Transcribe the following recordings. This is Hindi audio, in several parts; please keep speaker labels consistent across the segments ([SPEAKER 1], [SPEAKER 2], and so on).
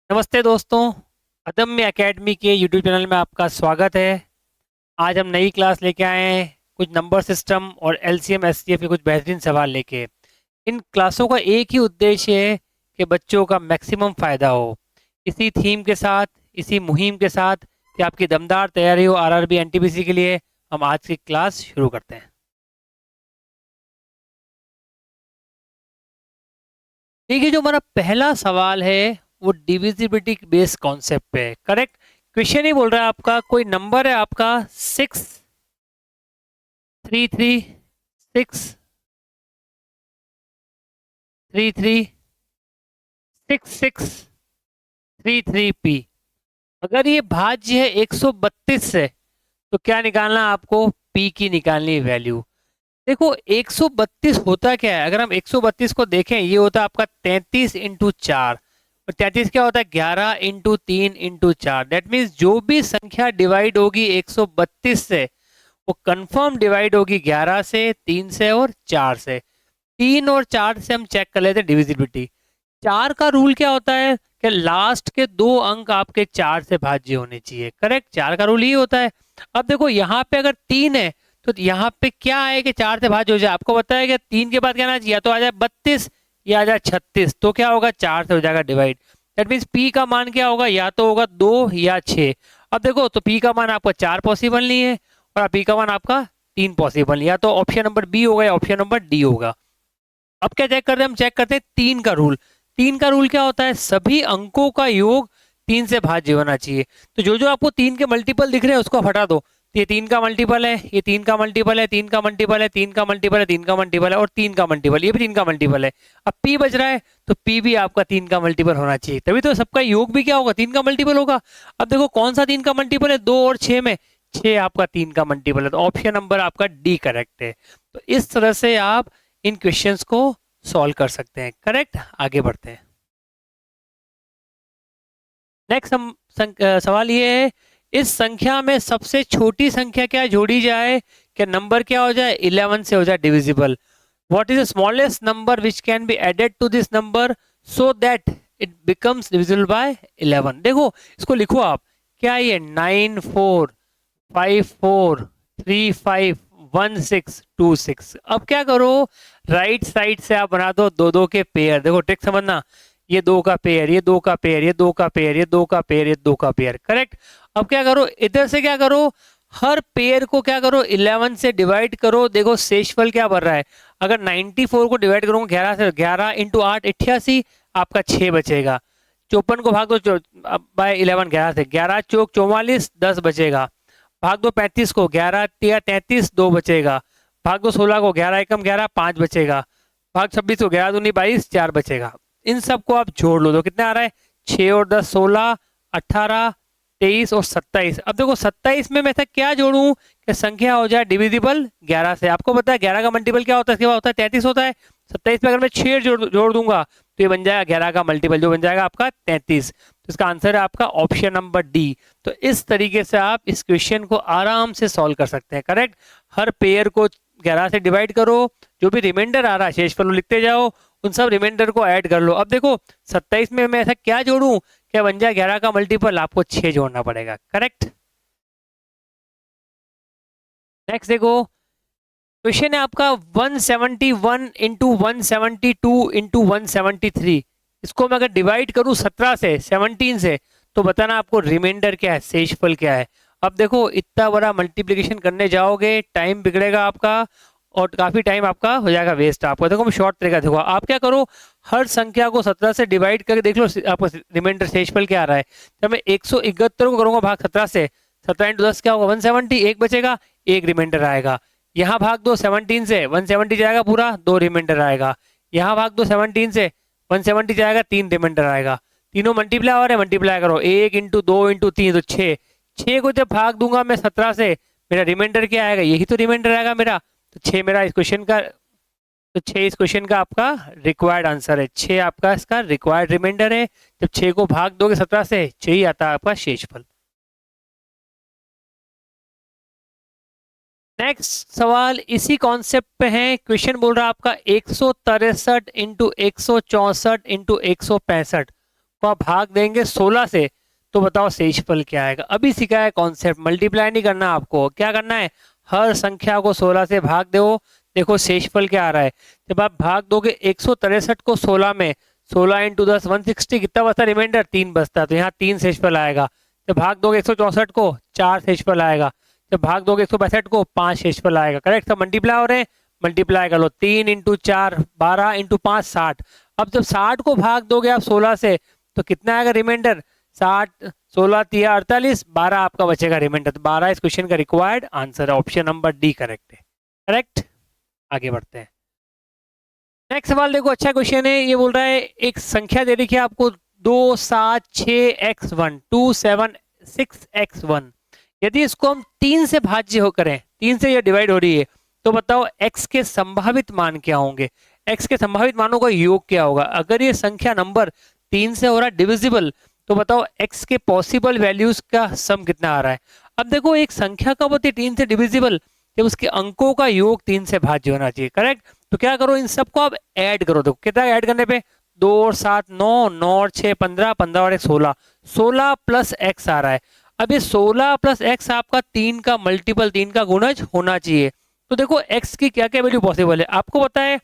[SPEAKER 1] नमस्ते दोस्तों। अदम्य एकेडमी के यूट्यूब चैनल में आपका स्वागत है। आज हम नई क्लास लेके आए हैं, कुछ नंबर सिस्टम और एलसीएम एससीएफ के कुछ बेहतरीन सवाल लेके। इन क्लासों का एक ही उद्देश्य है कि बच्चों का मैक्सिमम फ़ायदा हो। इसी थीम के साथ, इसी मुहिम के साथ कि आपकी दमदार तैयारी हो आरआरबी एनटीपीसी के लिए, हम आज की क्लास शुरू करते हैं। देखिए, जो हमारा पहला सवाल है वो डिविजिबिलिटी बेस्ड कॉन्सेप्ट पे है। करेक्ट क्वेश्चन ही बोल रहा है आपका, कोई नंबर है आपका 6336633 अगर ये भाज्य है 132 से, तो क्या निकालना है आपको? पी की निकालनी है वैल्यू। देखो 132 होता क्या है, अगर हम 132 को देखें, ये होता है आपका 33 × 4। और 33 क्या होता है? 11 × 3 × 4। दैट मीन्स जो भी संख्या डिवाइड होगी 132 से, वो कंफर्म डिवाइड होगी 11 से, 3 से और 4 से। 3 और 4 से हम चेक कर लेते हैं डिविजिबिलिटी। 4 का रूल क्या होता है कि लास्ट के 2 अंक आपके 4 से भाज्य होने चाहिए। करेक्ट, 4 का रूल ही होता है। अब देखो यहाँ पे अगर 3 है तो यहाँ पे क्या है कि 4 से भाज्य हो जाए। आपको पता है कि 3 के बाद क्या आना चाहिए? या तो आ जाए 32 या आ जाए 36। तो क्या होगा? 4 से हो जाएगा डिवाइड। दैट मीन्स पी का मान क्या होगा? या तो होगा 2 या 6। अब देखो, तो पी का मान आपका 4 पॉसिबल नहीं है और पी का मान आपका 3 पॉसिबल नहीं। या तो ऑप्शन नंबर बी होगा या ऑप्शन नंबर डी होगा। अब क्या चेक करते हैं? हम चेक करते हैं 3 का रूल। 3 का रूल क्या होता है? सभी अंकों का योग 3 से भाज्य होना चाहिए। तो जो जो आपको 3 के मल्टीपल दिख रहे हैं उसको हटा दो। ये 3 का मल्टीपल है, ये 3 का मल्टीपल है, 3 का मल्टीपल है, 3 का मल्टीपल है, 3 का मल्टीपल है और 3 का मल्टीपल, ये भी 3 का मल्टीपल है। अब पी बच रहा है, तो पी भी आपका 3 का मल्टीपल होना चाहिए, तभी तो सबका योग भी क्या होगा? 3 का मल्टीपल होगा। अब देखो कौन सा 3 का मल्टीपल है? 2 और 6 में 6 आपका 3 का मल्टीपल है, तो ऑप्शन नंबर आपका डी करेक्ट है। तो इस तरह से आप इन क्वेश्चंस को सॉल्व कर सकते हैं। करेक्ट, आगे बढ़ते हैं। नेक्स्ट हम सवाल ये है, इस संख्या में सबसे छोटी संख्या क्या जोड़ी जाए कि नंबर क्या हो जाए? 11 से हो जाए divisible. What is the smallest number which can be added to this number so that it becomes divisible by 11? देखो इसको लिखो आप, क्या ये 9454351626। अब क्या करो, राइट साइड से आप बना दो दो दो के पेयर। देखो ट्रिक समझना, ये 2 का पेयर, ये 2 का पेयर, ये 2 का पेयर, ये 2 का पेयर, ये 2 का पेयर। करेक्ट। अब क्या करो, इधर से क्या करो, हर पेयर को क्या करो, 11 से डिवाइड करो। देखो शेषफल क्या बन रहा है। अगर 94 को डिवाइड करूंगा 11 से, 11 × 8 88, आपका 6 बचेगा। 54 को भाग दो बाय 11, 11 से, 11 चौक 44, 10 बचेगा। भाग दो 35 को, 11 तिया 33, 2 बचेगा। भाग दो 16 को, 11 एकम 11, 5 बचेगा। भाग 26 को, 11 दूनी 22, 4 बचेगा। इन सबको आप जोड़ लो तो कितना आ रहा है? 6 और 10 16, 18, 23 और 27। अब देखो 27 में मैं ऐसा क्या जोड़ूं कि संख्या हो जाए डिविजिबल 11 से। आपको पता है 11 का मल्टीपल क्या होता है? इसके बाद होता है 33 होता है। 27 में अगर मैं 6 जोड़ दूंगा तो ये बन जाएगा 11 का मल्टीपल, जो बन जाएगा आपका 33। तो इसका आंसर है आपका ऑप्शन नंबर डी। तो इस तरीके से आप इस क्वेश्चन को आराम से सॉल्व कर सकते हैं। करेक्ट, हर पेयर को 11 से डिवाइड करो, जो भी रिमाइंडर आ रहा है शेषफल लिखते जाओ, उन सब रिमाइंडर को ऐड कर लो। अब देखो 27 में मैं ऐसा क्या जोड़ूं क्या बन जाए 11 का मल्टीपल? आपको 6 जोड़ना पड़ेगा। करेक्ट। नेक्स्ट देखो, क्वेश्चन है आपका 171 इंटू 172 इंटू 173। इसको मैं अगर डिवाइड करूं 17 से, 17 से, तो बताना आपको रिमाइंडर क्या है, शेषफल क्या है। अब देखो इतना बड़ा मल्टीप्लिकेशन करने जाओगे, टाइम बिगड़ेगा आपका और काफी टाइम आपका हो जाएगा वेस्ट। आपको देखो मैं शॉर्ट तरीका देखो, आप क्या करो, हर संख्या को 17 से डिवाइड करके देख लो आपको रिमाइंडर शेषफल क्या आ रहा है। जब मैं 171 को करूंगा भाग 17 से, 17 × 10 क्या होगा? 170, एक बचेगा, एक रिमाइंडर आएगा। यहाँ भाग दो 17 से, 170 जाएगा पूरा, 2 रिमाइंडर आएगा। यहाँ भाग दो 17 से, 170 जाएगा, 3 रिमाइंडर आएगा। तीनों मल्टीप्लाई हो रहे हैं, मल्टीप्लाई करो, 1 × 2 × 3 तो 6। 6 को जब भाग दूंगा मैं 17 से, मेरा रिमाइंडर क्या आएगा? यही तो रिमाइंडर आएगा मेरा। तो 6 मेरा इस क्वेश्चन का, तो 6 इस क्वेश्चन का आपका रिक्वायर्ड आंसर है। 6 आपका इसका रिक्वायर्ड रिमाइंडर है। जब 6 को भाग दोगे 17 से, 6 ही आता है आपका शेषफल। नेक्स्ट सवाल इसी कॉन्सेप्ट पे है। क्वेश्चन बोल रहा है आपका 163 इंटू 164 इंटू 165। को आप भाग देंगे 16 से, तो बताओ शेषफल क्या आएगा। अभी सीखा है कॉन्सेप्ट, मल्टीप्लाई नहीं करना आपको, क्या करना है, हर संख्या को 16 से भाग दो, देखो शेषफल क्या आ रहा है। जब आप भाग दोगे 163 को 16 में, 16 इंटू 10 160, कितना बचता रिमाइंडर, 3 बचता, तो यहाँ 3 शेषफल आएगा। जब भाग दोगे 164 को 4 शेषफल आएगा। जब भाग दोगे 162 को 5 शेषफल आएगा। करेक्ट, सब मल्टीप्लाई हो रहे हैं, मल्टीप्लाई कर लो, 3 इंटू 4 12 इंटू 5 60। अब जब 60 को भाग दोगे आप 16 से, तो कितना आएगा रिमाइंडर, 60, 16 तिया 48, 12 आपका बचेगा रिमाइंडर। तो 12 इस क्वेश्चन का रिक्वायर्ड आंसर है, ऑप्शन नंबर डी करेक्ट है। करेक्ट, आगे बढ़ते हैं। नेक्स्ट सवाल देखो, अच्छा क्वेश्चन है। ये बोल रहा है एक संख्या दे रखी है आपको 276x1 276x1, यदि इसको हम 3 से भाज्य हो करें, 3 से ये डिवाइड हो रही है, तो बताओ x के संभावित मान क्या होंगे, x के संभावित मानों का योग क्या होगा। अगर ये संख्या नंबर 3 से हो रहा है डिविजिबल, तो बताओ x के पॉसिबल वैल्यूज का सम कितना आ रहा है। अब देखो एक संख्या कब होती है 3 से डिविजिबल, जब उसके अंकों का योग 3 से भाज्य होना चाहिए। करेक्ट, तो क्या करो, इन सबको आप ऐड करो। देखो कितना ऐड करने पे, 2 और 7 9, 9 और 6 15, 15 और 1 16, 16 प्लस x आ रहा है। अब ये 16 प्लस x आपका 3 का मल्टीपल, 3 का गुणज होना चाहिए। तो देखो x की क्या क्या वैल्यू पॉसिबल है, आपको पता है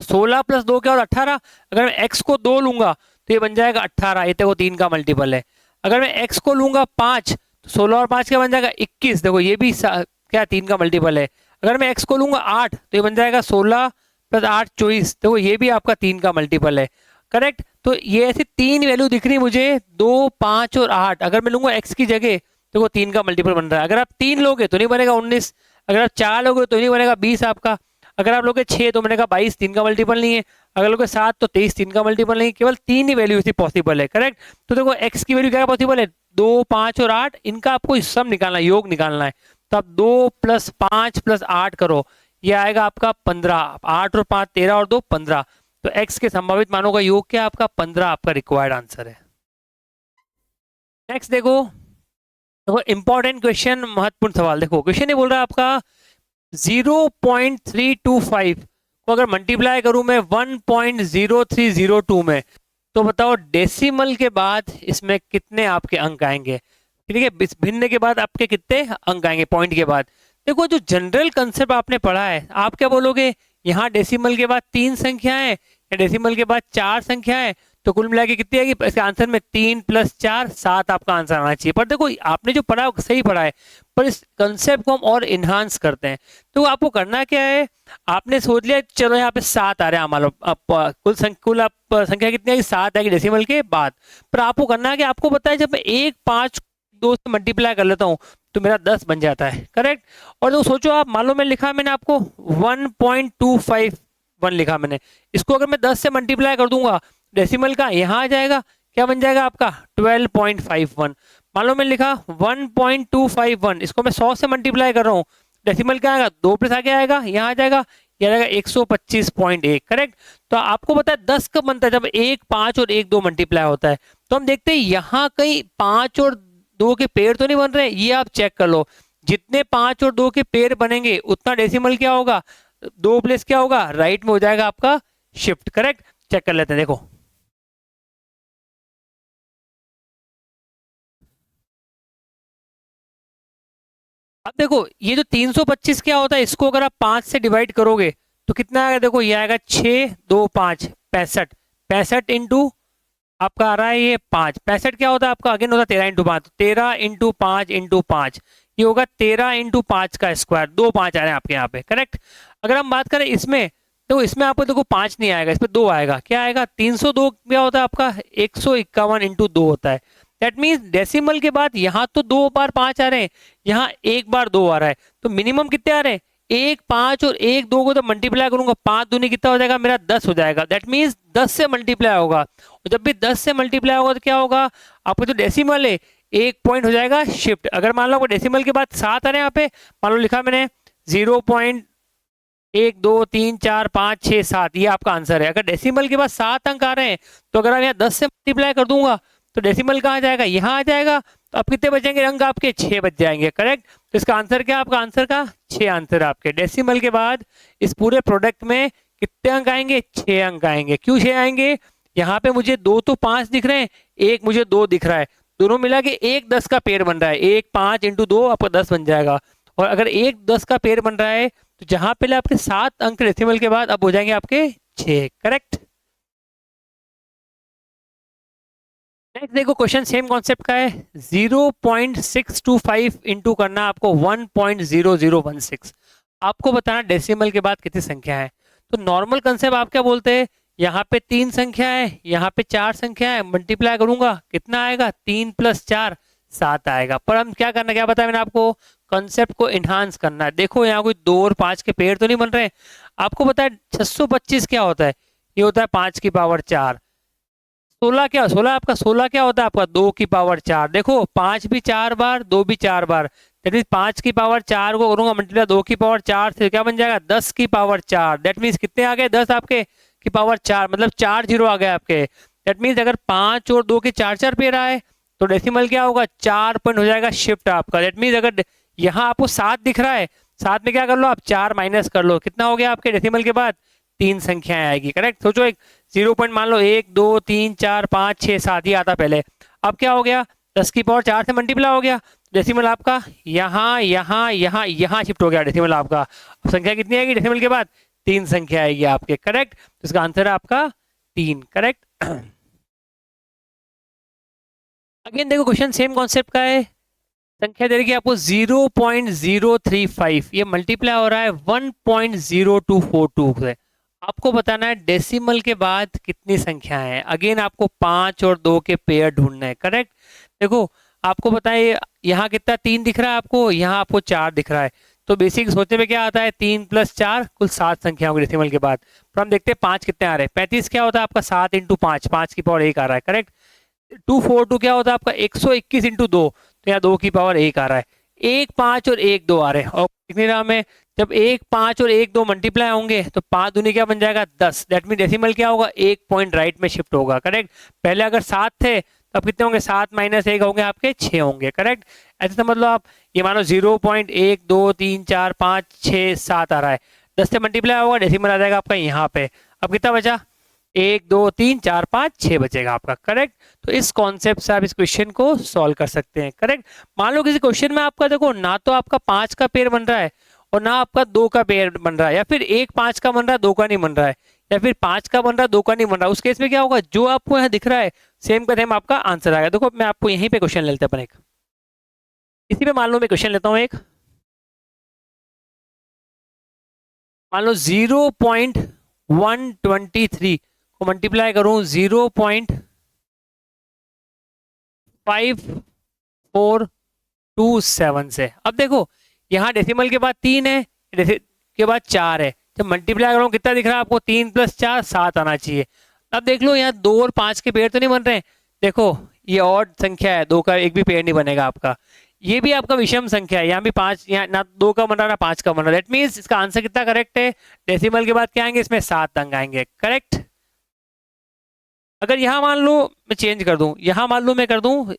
[SPEAKER 1] 16 प्लस 2 क्या और 18। अगर मैं x को 2 लूंगा तो ये बन जाएगा 18, ये देखो 3 का मल्टीपल है। अगर मैं x को लूंगा 5, तो 16 और 5 क्या बन जाएगा 21, देखो ये भी क्या 3 का मल्टीपल है। अगर मैं x को लूंगा 8, तो ये बन जाएगा 16 प्लस 8 24, देखो ये भी आपका 3 का मल्टीपल है। करेक्ट, तो ये ऐसी 3 वैल्यू दिख रही मुझे, 2 5 और 8। अगर मैं लूंगा x की जगह, तो वो 3 का मल्टीपल बन रहा है। अगर आप 3 लोगे तो नहीं बनेगा 19, अगर आप 4 लोगे तो नहीं बनेगा 20 आपका, अगर आप लोगे 6 तो बनेगा 22, 3 का मल्टीपल नहीं है, अगर लोगे 7 तो 23, 3 का मल्टीपल नहीं, केवल 3 ही वैल्यू इसी पॉसिबल है। करेक्ट, तो देखो x की वैल्यू क्या पॉसिबल है, 2 5 और 8, इनका आपको सम निकालना है, योग निकालना है। तो आप 2 प्लस 5 प्लस 8 करो, ये आएगा आपका 15, 8 और 5 13 और 2 15। तो x के संभावित मानों का योग क्या आपका 15, आपका रिक्वायर्ड आंसर है। नेक्स्ट देखो, देखो इंपॉर्टेंट क्वेश्चन, महत्वपूर्ण सवाल। देखो क्वेश्चन ये बोल रहा है आपका 0.325 को अगर मल्टीप्लाई करूं मैं 1.0302 में, तो बताओ डेसिमल के बाद इसमें कितने आपके अंक आएंगे। ठीक है, इस भिन्न के बाद आपके कितने अंक आएंगे, पॉइंट के बाद। देखो जो जनरल कंसेप्ट आपने पढ़ा है, आप क्या बोलोगे, यहाँ डेसिमल के बाद 3 संख्याएं या डेसिमल के बाद 4 संख्याएं, तो कुल मिला के कितनी आएगी, इसके आंसर में 3 प्लस 4 7 आपका आंसर आना चाहिए। पर देखो आपने जो पढ़ा है सही पढ़ा है, पर इस कंसेप्ट को हम और इन्हांस करते हैं। तो आपको करना क्या है, आपने सोच लिया चलो यहाँ पे 7 आ रहे हैं, मान लो कुल संख्या कितनी आएगी 7 आएगी डेसिमल के बाद। पर आपको करना है कि आपको पता है जब मैं 1 5 2 से मल्टीप्लाई कर लेता हूँ तो मेरा 10 बन जाता है। करेक्ट, और तो सोचो आप, मान लो मैं लिखा मैंने आपको 1.251 लिखा मैंने, इसको अगर मैं 10 से मल्टीप्लाई कर दूंगा डेसिमल का, यहाँ आ जाएगा क्या बन जाएगा आपका 12.51। मान लो मैंने लिखा 1.251, इसको मैं 100 से मल्टीप्लाई कर रहा हूँ, डेसिमल क्या आएगा 2 प्लस आगे आएगा, यहाँ आ जाएगा, यह आएगा 125.1। करेक्ट, तो आपको पता है 10 कब बनता है, जब 1 5 और 1 2 मल्टीप्लाई होता है। तो हम देखते हैं यहाँ कहीं 5 और 2 के पेड़ तो नहीं बन रहे, ये आप चेक कर लो। जितने 5 और 2 के पेड़ बनेंगे उतना डेसिमल क्या होगा, 2 प्लेस क्या होगा, राइट में हो जाएगा आपका शिफ्ट। करेक्ट, चेक कर लेते हैं। देखो अब देखो ये जो 325 क्या होता है, इसको अगर आप 5 से डिवाइड करोगे तो कितना आएगा, देखो ये आएगा 6 2 5 65, 65 इंटू आपका आ रहा है ये 5, 65 क्या होता है आपका अगेन होता है 13 इंटू 5, 13 इंटू 5 इंटू 5, ये होगा 13 इंटू 5 का स्क्वायर, 2 5 आ रहे हैं आपके यहाँ पे। करेक्ट, अगर हम बात करें इसमें, तो इसमें आपको देखो 5 नहीं आएगा, इसमें 2 आएगा, क्या आएगा 302 क्या होता है आपका 151 इंटू 2 होता है। दैट मीन्स डेसिमल के बाद यहाँ तो 2 बार 5 आ रहे हैं, यहाँ 1 बार 2 आ रहा है, तो मिनिमम कितने आ रहे हैं 1 5 और 1 2 को तो मल्टीप्लाई करूंगा 5 दूनी कितना हो जाएगा मेरा 10 हो जाएगा। दैट मीन्स 10 से मल्टीप्लाई होगा, और जब भी 10 से मल्टीप्लाई होगा तो क्या होगा, आपको जो डेसिमल है 1 पॉइंट हो जाएगा शिफ्ट। अगर मान लो आपको डेसिमल के बाद 7 आ रहे हैं यहाँ पे, मान लो लिखा मैंने 0.1 2 3 4 5 6 7, ये आपका आंसर है। अगर डेसिमल के बाद 7 अंक आ रहे हैं, तो अगर आप यहाँ 10 से मल्टीप्लाई कर दूंगा तो डेसिमल कहाँ जाएगा, यहाँ आ जाएगा, तो अब कितने बचेंगे अंक आपके 6 बच जाएंगे। करेक्ट, तो इसका आंसर क्या, आपका आंसर का 6 आंसर आपके। डेसिमल के बाद इस पूरे प्रोडक्ट में कितने अंक आएंगे, 6 अंक आएंगे। क्यों 6 आएंगे, यहाँ पे मुझे 2 तो 5 दिख रहे हैं, एक मुझे 2 दिख रहा है, दोनों मिला के एक 10 का पेयर बन रहा है, एक 5 इंटू 2 आपका 10 बन जाएगा। और अगर एक 10 का पेयर बन रहा है तो जहां पहले आपके 7 अंक डेसिमल के बाद अब हो जाएंगे आपके 6। करेक्ट। नेक्स्ट देखो क्वेश्चन सेम कॉन्सेप्ट का है, 0.625 इंटू करना आपको 1.0016। आपको बताना डेसिमल के बाद कितनी संख्या है। तो नॉर्मल कंसेप्ट आप क्या बोलते हैं, यहाँ पे 3 संख्या है, यहाँ पे 4 संख्या है, मल्टीप्लाई करूंगा कितना आएगा, 3 + 4 7 आएगा। पर हम क्या करना, क्या बताया मैंने आपको, कंसेप्ट को इन्हांस करना है। देखो यहाँ कोई 2 और 5 के पेड़ तो नहीं बन रहे हैं। आपको पता है 625 क्या होता है, ये होता है 5 की पावर 4। 16 क्या, 16 आपका 16 क्या होता है आपका 2 की पावर 4। देखो 5 भी 4 बार, 2 भी 4 बार, दैट मीन 5 की पावर 4 को करूंगा मल्टीप्लाई 2 की पावर 4 से, क्या बन जाएगा 10 की पावर 4। दैट मीन्स कितने आ गए 10 आपके की पावर 4, मतलब 4 जीरो आ गए आपके। दैट मीन्स अगर 5 और 2 के 4 पेयर आए तो डेसिमल क्या होगा 4 पॉइंट हो जाएगा शिफ्ट आपका। दैट मीन्स अगर यहाँ आपको 7 दिख रहा है, 7 में क्या कर लो आप 4 माइनस कर लो, कितना हो गया आपके डेसिमल के बाद 3 संख्याएं आएगी। करेक्ट। सोचो एक 0 पॉइंट मान लो 1 2 3 4 5 6 7 ही आता पहले, अब क्या हो गया 10 की पावर 4 से मल्टीप्लाई हो गया, डेसिमल आपका यहाँ यहाँ यहाँ यहाँ शिफ्ट हो गया डेसिमल आपका। अब संख्या कितनी आएगी डेसिमल के बाद 3 संख्या आएगी आपके। करेक्ट। तो इसका आंसर है आपका 3। करेक्ट। अगेन देखो क्वेश्चन सेम कॉन्सेप्ट का है, संख्या दे रही है आपको 0.035, ये मल्टीप्लाई हो रहा है 1.0242 से। आपको बताना है डेसिमल के बाद कितनी संख्या है। अगेन आपको 5 और 2 के पेयर ढूंढना है। करेक्ट। देखो आपको बताए यहाँ कितना 3 दिख रहा है आपको, यहाँ आपको 4 दिख रहा है, तो बेसिक सोचने में क्या आता है 3 + 4 कुल 7 संख्या होगी डेसिमल के बाद। पर हम देखते हैं 5 कितने आ रहे हैं, 35 क्या होता है आपका 7 इंटू 5, 5 की पावर 1 आ रहा है। करेक्ट। 242 क्या होता है आपका 121 इंटू 2, तो यहाँ 2 की पावर 1 आ रहा है। 1 5 और 1 2 आ रहे हैं, और कितने नाम है जब 1 5 और 1 2 मल्टीप्लाई होंगे तो 5 दूनी क्या बन जाएगा 10। दैट मीन डेसिमल क्या होगा 1 पॉइंट राइट में शिफ्ट होगा। करेक्ट। पहले अगर 7 थे तब कितने होंगे 7 - 1 होंगे आपके 6 होंगे। करेक्ट। ऐसे समझ लो आप, ये मानो 0.1 2 3 4 5 6 7 आ रहा है, 10 से मल्टीप्लाई होगा डेसिमल आ जाएगा आपका यहाँ पे। अब कितना बचा 1 2 3 4 5 6 बचेगा आपका। करेक्ट। तो इस कॉन्सेप्ट से आप इस क्वेश्चन को सॉल्व कर सकते हैं। करेक्ट। मान लो किसी क्वेश्चन में आपका देखो ना तो आपका 5 का पेयर बन रहा है और ना आपका 2 का पेयर बन रहा है, या फिर एक 5 का बन रहा है 2 का नहीं बन रहा है, या फिर 5 का बन रहा है 2 का नहीं बन रहा है। उस केस में क्या होगा, जो आपको यहाँ दिख रहा है सेम का सेम आपका आंसर आएगा। देखो मैं आपको यहीं पे क्वेश्चन लेते हैं अपन एक, इसी पे मान लो मैं क्वेश्चन लेता हूँ एक, मान लो 0.123 को मल्टीप्लाई करूं 0.5427 से। अब देखो यहाँ डेसिमल के बाद 3 है, के बाद 4 है, जब मल्टीप्लाई करूँ कितना दिख रहा है आपको 3 + 4 7 आना चाहिए। अब देख लो यहाँ 2 और 5 के पेयर तो नहीं बन रहे हैं, देखो ये ऑड संख्या है, 2 का एक भी पेयर नहीं बनेगा आपका। ये भी आपका विषम संख्या है, यहाँ भी 5, यहाँ ना 2 का बन रहा ना 5 का बन रहा। दैट मीन्स इसका आंसर कितना करेक्ट है, डेसिमल के बाद क्या आएंगे इसमें 7 अंक आएंगे। करेक्ट। अगर यहाँ मान लो मैं चेंज कर दूं, यहाँ मान लो मैं कर दूं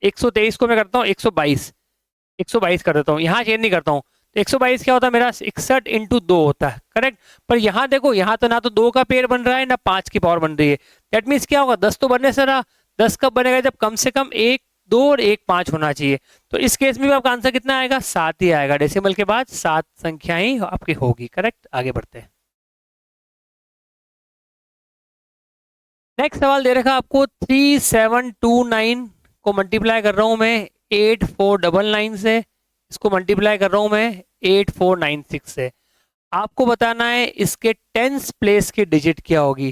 [SPEAKER 1] 123 को मैं करता हूँ 122 कर देता हूँ, यहाँ चेंज नहीं करता हूँ, तो 122 क्या होता है मेरा 61 इंटू 2 होता है। करेक्ट। पर यहाँ देखो यहाँ तो ना तो 2 का पेयर बन रहा है ना 5 की पावर बन रही है। दैट मीन्स क्या होगा 10 तो बनने से रहा, 10 कब बनेगा जब कम से कम 1 2 और 1 5 होना चाहिए। तो इस केस में भी आपका आंसर कितना आएगा 7 ही आएगा, डेसिमल के बाद 7 संख्याएं आपकी होगी। करेक्ट। आगे बढ़ते हैं। नेक्स्ट सवाल दे रखा आपको 3729 को मल्टीप्लाई कर रहा हूं मैं 8499 से, इसको मल्टीप्लाई कर रहा हूं मैं 8496 से। आपको बताना है इसके टेंस प्लेस की डिजिट क्या होगी।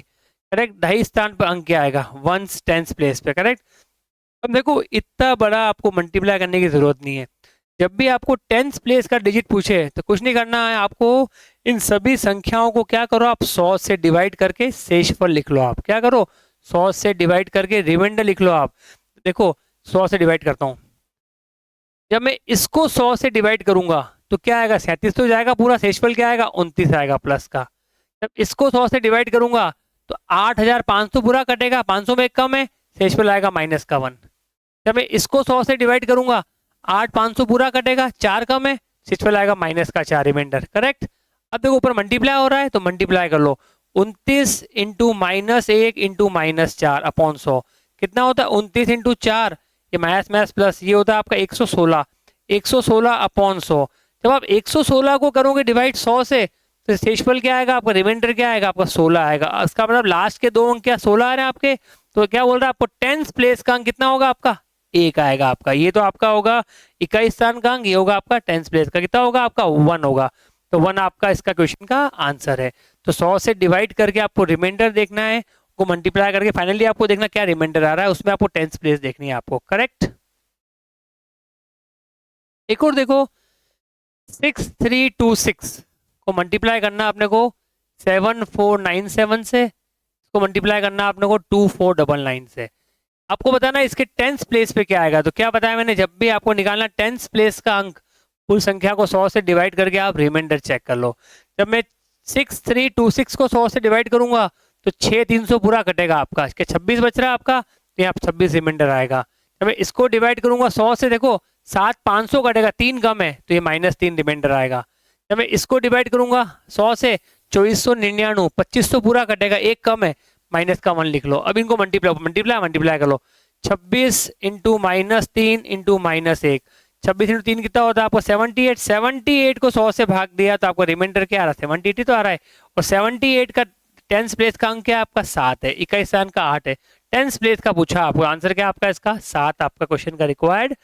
[SPEAKER 1] करेक्ट। दहाई स्थान पर अंक क्या आएगा, वंस टेंस प्लेस पे। करेक्ट। अब देखो इतना बड़ा आपको मल्टीप्लाई करने की जरूरत नहीं है, जब भी आपको टेंस प्लेस का डिजिट पूछे तो कुछ नहीं करना है आपको, इन सभी संख्याओं को क्या करो आप 100 से डिवाइड करके शेषफल लिख लो। आप क्या करो 100 से डिवाइड करके रिमाइंडर लिख लो आप। देखो 100 से डिवाइड करता हूं, जब मैं इसको 100 से डिवाइड करूंगा तो क्या आएगा 37 तो जाएगा, पूरा शेषफल क्या आएगा 29 आएगा प्लस का। जब इसको 100 से डिवाइड करूंगा तो 8500 पूरा कटेगा, 500 में एक कम है, शेषफल आएगा -1। जब मैं इसको 100 से डिवाइड करूंगा 8500 पूरा कटेगा, 4 कम है, शेषफल आएगा -4 रिमाइंडर। करेक्ट। अब देखो ऊपर मल्टीप्लाई हो रहा है तो मल्टीप्लाई कर लो, 29 इंटू -1 इंटू -4 अपॉन 100 कितना होता है 29 इंटू 4, ये मैथ प्लस ये होता है आपका 116, 116 अपॉन 100। जब आप 116 को करोगे डिवाइड 100 से तो शेषफल क्या आएगा आपका, रिमाइंडर क्या आएगा आपका 16 आएगा। इसका मतलब लास्ट के 2 अंक क्या 16 आ रहे हैं आपके, तो क्या बोल रहा है आपको 10th प्लेस का अंक कितना होगा आपका 1 आएगा आपका। ये तो आपका होगा 21 स्थान का अंक, ये होगा आपका 10th प्लेस का कितना होगा आपका 1 होगा। तो 1 आपका इसका क्वेश्चन का आंसर है। तो 100 से डिवाइड करके आपको रिमाइंडर देखना है, को मल्टीप्लाई करके फाइनली आपको देखना क्या रिमाइंडर आ रहा है, उसमें आपको 10th प्लेस देखनी है आपको। करेक्ट। एक और देखो 6326 को मल्टीप्लाई करना आपने को 7497 से, इसको मल्टीप्लाई करना आपने को 2499 से। आपको बताना इसके 10th प्लेस पे क्या आएगा। तो क्या बताया मैंने, जब भी आपको निकालना 10th प्लेस का अंक, कुल संख्या को 100 से डिवाइड करके आप रिमाइंडर चेक कर लो। जब मैं 6326 को 100 से डिवाइड करूंगा तो 6300 पूरा कटेगा आपका, इसके 26 बच रहा है आपका, तो यहाँ 26 रिमाइंडर आएगा। जब मैं इसको डिवाइड करूंगा 100 से, देखो 7500 कटेगा, 3 कम है तो ये -3 रिमाइंडर आएगा। जब मैं इसको डिवाइड करूंगा 100 से 2499, 2500 पूरा कटेगा, 1 कम है माइनस का 1 लिख लो। अब इनको मल्टीप्लाई कर लो, 26 इंटू -3 इंटू -1, 26 इंटू 3 कितना होता है आपको 78, 78 को 100 से भाग दिया तो आपको रिमाइंडर क्या आ रहा है 78 तो आ रहा है। और 78 का 10th प्लेस का अंक क्या आपका 7 है, 21 स्थान का 8 है, 10th प्लेस का पूछा आपको, आंसर क्या आपका इसका 7 आपका क्वेश्चन का रिक्वायर्ड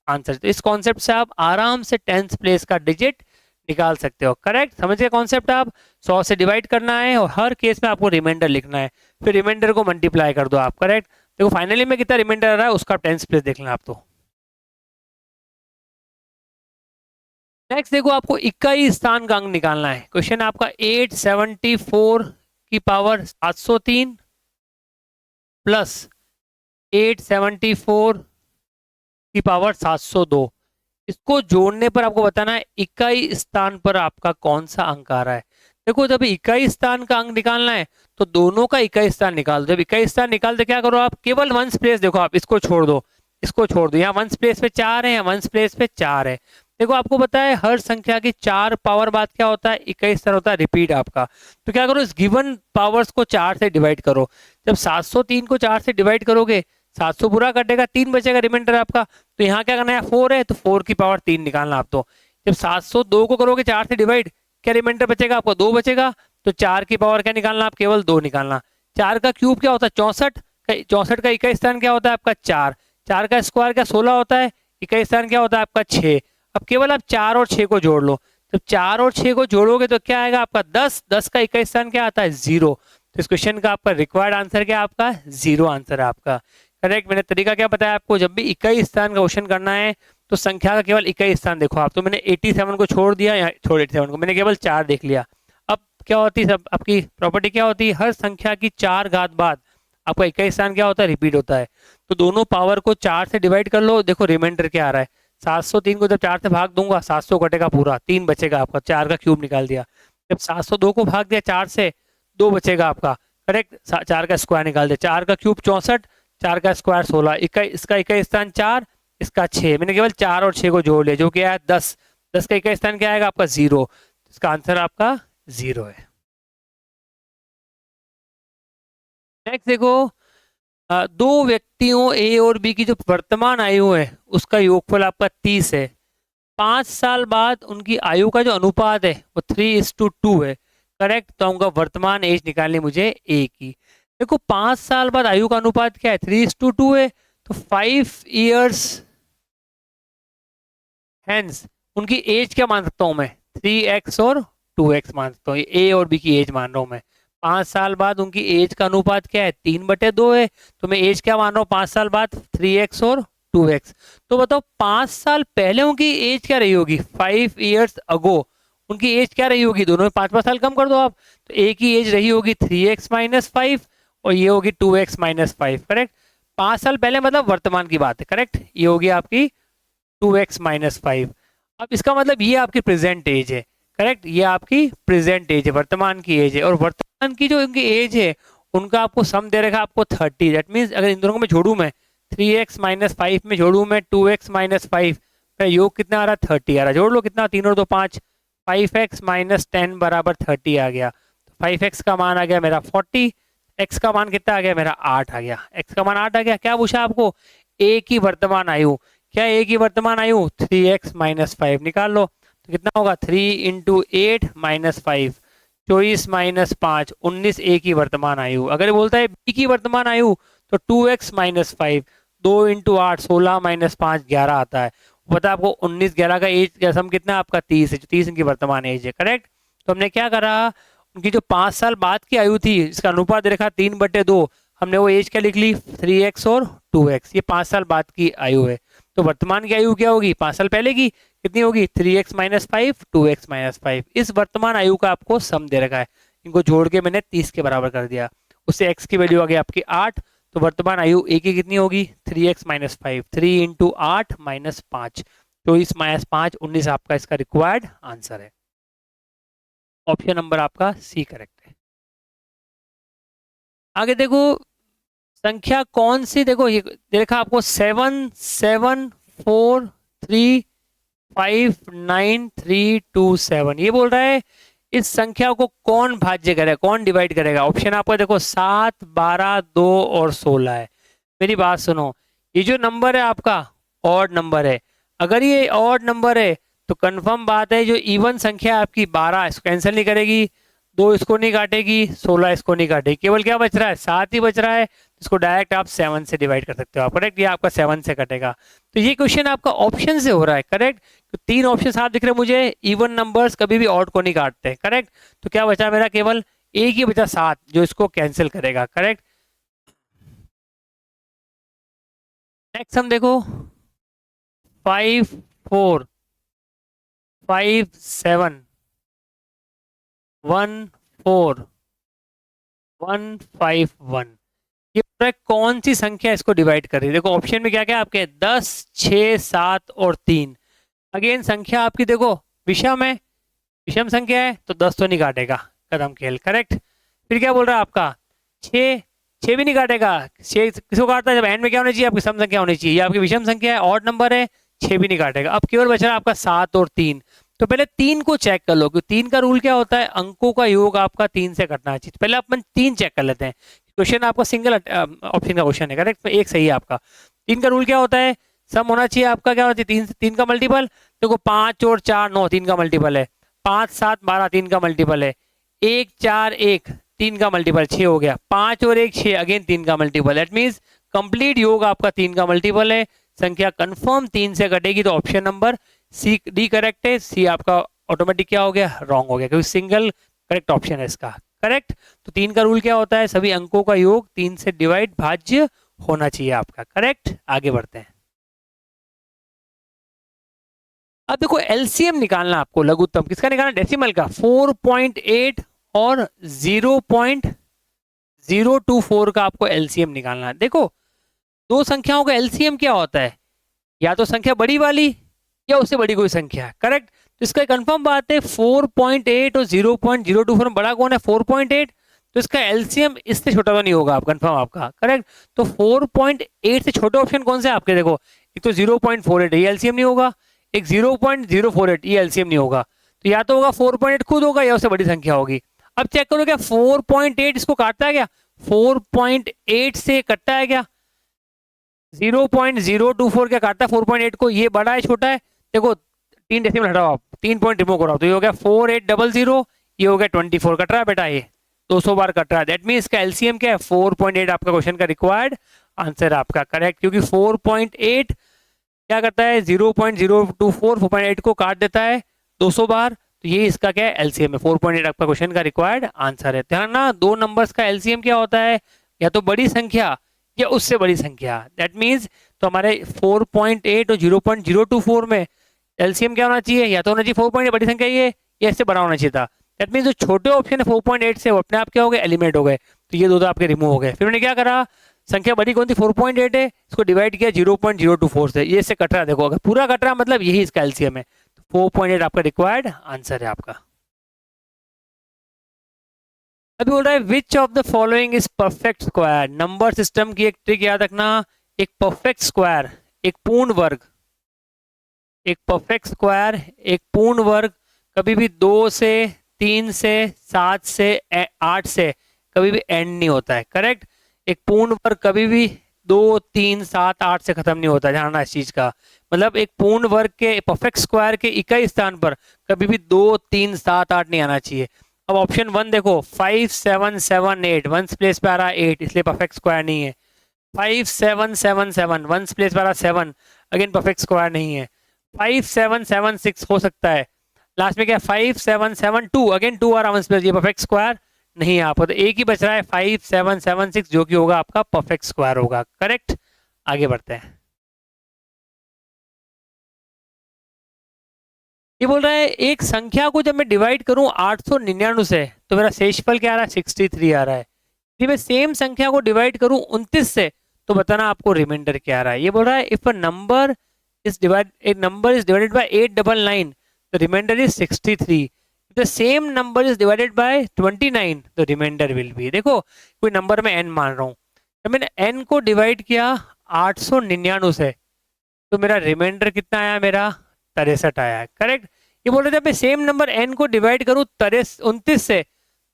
[SPEAKER 1] आंसर। तो इस कॉन्सेप्ट से आप आराम से 10th प्लेस का डिजिट निकाल सकते हो। करेक्ट, समझ गए कॉन्सेप्ट। आप 100 से डिवाइड करना है और हर केस में आपको रिमाइंडर लिखना है, फिर रिमाइंडर को मल्टीप्लाई कर दो आप। करेक्ट, देखो फाइनली में कितना रिमाइंडर आ रहा है उसका 10th प्लेस देख लेना आप। तो नेक्स्ट देखो आपको 21 स्थान का अंक निकालना है। क्वेश्चन आपका 874 की पावर 703 प्लस 874 की पावर 702, इसको जोड़ने पर आपको बताना है 21 स्थान पर आपका कौन सा अंक आ रहा है। देखो जब 21 स्थान का अंक निकालना है तो दोनों का 21 स्थान निकाल दो। जब 21 स्थान निकालते क्या करो आप, केवल 1th प्लेस देखो आप, इसको छोड़ दो, इसको छोड़ दो, यहाँ 1th प्लेस पे 4 है, यहाँ 1th प्लेस पे 4 है। देखो आपको पता है हर संख्या की 4 पावर बाद क्या होता है 21 स्थान होता है, रिपीट आपका। तो क्या करो इस गिवन पावर्स को 4 से डिवाइड करो। जब 703 को 4 से डिवाइड करोगे 700 पूरा कटेगा, 3 बचेगा रिमाइंडर आपका। तो यहाँ क्या करना है 4 है तो 4 की पावर 3 निकालना आप। तो जब 702 को करोगे 4 से डिवाइड, क्या रिमाइंडर बचेगा आपको 2 बचेगा, तो 4 की पावर क्या निकालना आप, केवल 2 निकालना। 4 का क्यूब क्या होता है 64, 64 का 21 स्थान क्या होता है आपका 4, 4 का स्क्वायर क्या 16 होता है, 21 स्थान क्या होता है आपका 6। अब केवल आप 4 और 6 को जोड़ लो, जब 4 और 6 को जोड़ोगे तो क्या आएगा आपका 10, 10 का 21 स्थान क्या आता है 0। तो इस क्वेश्चन का आपका रिक्वायर्ड आंसर क्या आपका 0 आंसर है आपका। करेक्ट, मैंने तरीका क्या बताया आपको, जब भी 21 स्थान का क्वेश्चन करना है तो संख्या का केवल 21 स्थान देखो आप। तो मैंने 87 को छोड़ दिया, या छोड़ 87 को मैंने केवल 4 देख लिया। अब क्या होती है सब आपकी प्रॉपर्टी क्या होती है, हर संख्या की 4 घात बाद आपका 21 स्थान क्या होता है रिपीट होता है। तो दोनों पावर को 4 से डिवाइड कर लो, देखो रिमाइंडर क्या आ रहा है 703 को जब 4 से भाग दूंगा 700 कटेगा पूरा, 3 बचेगा आपका, 4 का क्यूब निकाल दिया। जब 702 को भाग दिया 4 से 2 बचेगा आपका। करेक्ट, 4 का स्क्वायर निकाल दिया, 4 का क्यूब 64, 4 का स्क्वायर 16, इसका 21 स्थान 4, इसका 6, मैंने केवल 4 और 6 को जोड़ लिया जो क्या है 10, 10 का 21 स्थान क्या आएगा आपका 0। इसका आंसर आपका 0 है। नेक्स्ट देखो दो व्यक्तियों ए और बी की जो वर्तमान आयु है उसका योगफल आपका 30 है। 5 साल बाद उनकी आयु का जो अनुपात है वो 3:2 है। करेक्ट, तो उनका वर्तमान एज निकालनी मुझे ए की। देखो 5 साल बाद आयु का अनुपात क्या है 3:2 है, तो 5 इयर्स हेंस उनकी एज क्या मान सकता हूं मैं 3x और 2x मान सकता हूँ। ए और बी की एज मान रहा हूं मैं। 5 साल बाद उनकी एज का अनुपात क्या है 3/2 है, तो मैं एज क्या मान रहा हूँ 5 साल बाद 3x और 2x। तो बताओ 5 साल पहले उनकी एज क्या रही होगी 5 इयर्स अगो उनकी एज क्या रही होगी, दोनों में 5-5 साल कम कर दो आप। तो ए की एज रही होगी 3x - 5 और ये होगी 2x - 5। करेक्ट, 5 साल पहले मतलब वर्तमान की बात है। करेक्ट, ये होगी आपकी 2x - 5। अब इसका मतलब ये आपकी प्रेजेंट एज है। करेक्ट, ये आपकी प्रेजेंट एज है, वर्तमान की एज है। और वर्तमान की जो इनकी एज है उनका आपको सम दे रखा आपको 30। दैट मीन्स अगर इन दोनों को मैं जोड़ू मैं 3x - 5 में जोड़ू मैं 2x - 5, योग कितना आ रहा 30 आ रहा। जोड़ लो कितना 3 और 2 5, 5x - 10 बराबर 30 आ गया। 5x का मान आ गया मेरा 40, x का मान कितना आ गया मेरा 8 आ गया, x का मान 8 आ गया। क्या पूछा आपको? a की वर्तमान आयु। क्या a की वर्तमान आयु? 3x माइनस 5 निकाल लो, तो कितना होगा? 3 इंटू 8 माइनस 5, 24 माइनस 5, 19 a की वर्तमान आयु। अगर ये बोलता है b की वर्तमान आयु तो 2x माइनस 5, 2 इंटू 8 16 माइनस 5 11 आता है। पता है आपको 19 11 का एज का सम कितना है आपका? 30 है, 30 इनकी वर्तमान एज है, करेक्ट। तो हमने क्या करा, उनकी जो 5 साल बाद की आयु थी इसका अनुपात दे रखा 3/2, हमने वो एज क्या लिख ली? 3x और 2x। ये 5 साल बाद की आयु है, तो वर्तमान की आयु क्या होगी? 5 साल पहले की कितनी होगी? 3x minus 5, 2x minus 5। इस वर्तमान आयु का आपको सम दे रखा है, इनको जोड़ के मैंने 30 के बराबर कर दिया। उससे x की वैल्यू आ गई आपकी 8, तो वर्तमान आयु a की कितनी होगी? 3x minus 5, 3 into 8 minus 5, 24 minus 5 19 आपका इसका रिक्वायर्ड आंसर है। ऑप्शन नंबर आपका सी करेक्ट है। आगे देखो संख्या कौन सी, देखो ये देखा आपको 7 7 4 3 5 9 3 2 7, ये बोल रहा है इस संख्या को कौन भाज्य करेगा, कौन डिवाइड करेगा। ऑप्शन आपको देखो 7 12 2 और 16 है। मेरी बात सुनो, ये जो नंबर है आपका ऑड नंबर है, अगर ये ऑड नंबर है तो कंफर्म बात है जो इवन संख्या है आपकी 12 इसको कैंसिल नहीं करेगी, 2 इसको नहीं काटेगी, 16 इसको नहीं काटेगी, केवल क्या बच रहा है? 7 ही बच रहा है। इसको डायरेक्ट आप 7 से डिवाइड कर सकते हो आप, करेक्ट। ये आपका 7 से कटेगा। तो ये क्वेश्चन आपका ऑप्शन से हो रहा है, करेक्ट। तो 3 ऑप्शन साफ दिख रहे हैं मुझे, इवन नंबर्स कभी भी ऑड को नहीं काटते, करेक्ट। तो क्या बचा मेरा? केवल एक ही बचा 7 जो इसको कैंसिल करेगा, करेक्ट। नेक्स्ट हम देखो 5 4 5 7 1 4 1 5 1, ये पूरा कौन सी संख्या इसको डिवाइड कर रही है? देखो ऑप्शन में क्या क्या आपके 10 6 7 और 3। अगेन संख्या आपकी देखो विषम है, विषम संख्या है तो 10 तो नहीं काटेगा, कदम खेल, करेक्ट। फिर क्या बोल रहा है आपका 6, 6 भी नहीं काटेगा। 6 किसको काटता है? जब एंड में क्या होनी चाहिए? आपकी सम संख्या होनी चाहिए। ये आपकी विषम संख्या है, ऑड नंबर है, 6 भी नहीं काटेगा। अब केवल बच रहा है आपका 7 और 3। तो पहले 3 को चेक कर लो, क्योंकि 3 का रूल क्या होता है? अंकों का योग आपका 3 से कटना चाहिए। पहले अपन 3 चेक कर लेते हैं। क्वेश्चन आपका सिंगल ऑप्शन का क्वेश्चन है, करेक्ट। एक सही है आपका। 3 का रूल क्या होता है? सम होना चाहिए आपका, क्या होता है? 3 का मल्टीपल, देखो 5 और 4 9 3 का मल्टीपल है, 5 7 12 3 का मल्टीपल है, 1 4 1 3 का मल्टीपल 6 हो गया, 5 और 1 6 अगेन 3 का मल्टीपल। दैट मीन्स कंप्लीट योग आपका 3 का मल्टीपल है, संख्या कंफर्म 3 से कटेगी। तो option number C D correct है। सी आपका ऑटोमेटिक क्या हो गया? रॉन्ग हो गया, क्योंकि सिंगल करेक्ट ऑप्शन है इसका, करेक्ट। तो 3 का रूल क्या होता है? सभी अंकों का योग 3 से डिवाइड भाज्य होना चाहिए आपका, करेक्ट। आगे बढ़ते हैं। अब देखो एलसीएम निकालना आपको, लघुत्तम किसका निकालना? डेसिमल का। 4.8 और 0.024 का आपको एलसीएम निकालना है। देखो दो संख्याओं का एलसीएम क्या होता है? या तो संख्या बड़ी वाली या उससे बड़ी कोई संख्या, करेक्ट। तो इसका कंफर्म बात है 4.8 और 0.024 में बड़ा कौन है? 4.8। तो इसका एलसीएम इससे छोटा तो नहीं होगा, आप कंफर्म आपका, करेक्ट। तो 4.8 से छोटे ऑप्शन कौन से आपके? देखो एक तो 0.48 ये एलसीएम नहीं होगा, एक 0.048 ये एलसीएम नहीं होगा। तो या तो होगा 4.8 खुद होगा या उससे बड़ी संख्या होगी। अब चेक करो क्या 4.8 इसको काटता है क्या? 4.8 से कटता है क्या? 0.024 क्या काटता है 4.8 को? ये बड़ा है छोटा है? देखो 3 डेसिमल हटाओ आप, 3 पॉइंट रिमूव करो, तो ये हो गया 4800, ये हो गया 24। कट रहा है बेटा, ये 200 बार कट रहा है। दैट मीन्स इसका एलसीएम क्या है? 4.8 आपका क्वेश्चन का रिक्वायर्ड आंसर आपका, करेक्ट। क्योंकि 4.8 क्या करता है? 0.024 4.8 को काट देता है 200 बार, तो ये इसका क्या है? एलसीएम है। 4.8 आपका क्वेश्चन का रिक्वायर्ड आंसर है। ध्यान ना, दो नंबर्स का एलसीएम क्या होता है? या तो बड़ी संख्या या उससे बड़ी संख्या। दैट मीन्स तो हमारे 4.8 और 0.024 में एलसीएम क्या होना चाहिए? या तो होना चाहिए 4.8 बड़ी संख्या ये, या इससे बड़ा होना चाहिए था। दैट मीन्स जो छोटे ऑप्शन है 4.8 से वो अपने आप क्या हो गए? एलिमिनेट हो गए। तो ये दो आपके रिमूव हो गए। फिर मैंने क्या करा? संख्या बड़ी कौन थी? 4.8 है, इसको डिवाइड किया 0.024 से, ये इससे कट रहा है। देखो अगर पूरा कट रहा है मतलब यही इसका एलसीएम है। तो 4.8 आपका रिक्वायर्ड आंसर है आपका। अभी बोल रहा है which of the following is perfect square. Number system की एक ट्रिक याद रखना, एक परफेक्ट स्क्वायर, एक पूर्ण वर्ग, एक परफेक्ट स्क्वायर एक पूर्ण वर्ग कभी भी 2 से 3 से 7 से 8 से कभी भी एंड नहीं होता है, करेक्ट। एक पूर्ण वर्ग कभी भी 2 3 7 8 से खत्म नहीं होता, ध्यान रखना इस चीज का। मतलब एक पूर्ण वर्ग के परफेक्ट स्क्वायर के इकाई स्थान पर कभी भी 2 3 7 8 नहीं आना चाहिए। अब ऑप्शन 1 देखो, 5 7 7 8, वंस प्लेस पे आ रहा है 8, इसलिए परफेक्ट स्क्वायर नहीं है। 5 7 7 7, वंस प्लेस पे आ रहा है 7, अगेन परफेक्ट स्क्वायर नहीं है। 5 7 7 6 हो सकता है, लास्ट में क्या 5 7 7 2, अगेन 2 आ रहा है वंस प्लेस, ये परफेक्ट स्क्वायर नहीं है आपको, तो एक ही बच रहा है 5 7 7 6, जो कि होगा आपका परफेक्ट स्क्वायर होगा, करेक्ट। आगे बढ़ते हैं। ये बोल रहा है एक संख्या को जब मैं डिवाइड करूं 899 से तो मेरा शेषफल क्या आ रहा है, 63 आ रहा है। यदि मैं सेम संख्या को डिवाइड करूं 29 से तो बताना आपको रिमाइंडर क्या आ रहा है। ये बोल रहा है if a number is divided by 899, the remainder is 63। The same number is divided by 29, the remainder will be. देखो कोई नंबर में n मान रहा हूँ, जब मैंने n को डिवाइड किया 899 से तो मेरा रिमाइंडर कितना आया, मेरा 63 आया है, करेक्ट। ये बोल रहे जब मैं सेम नंबर n को डिवाइड करूं 29 से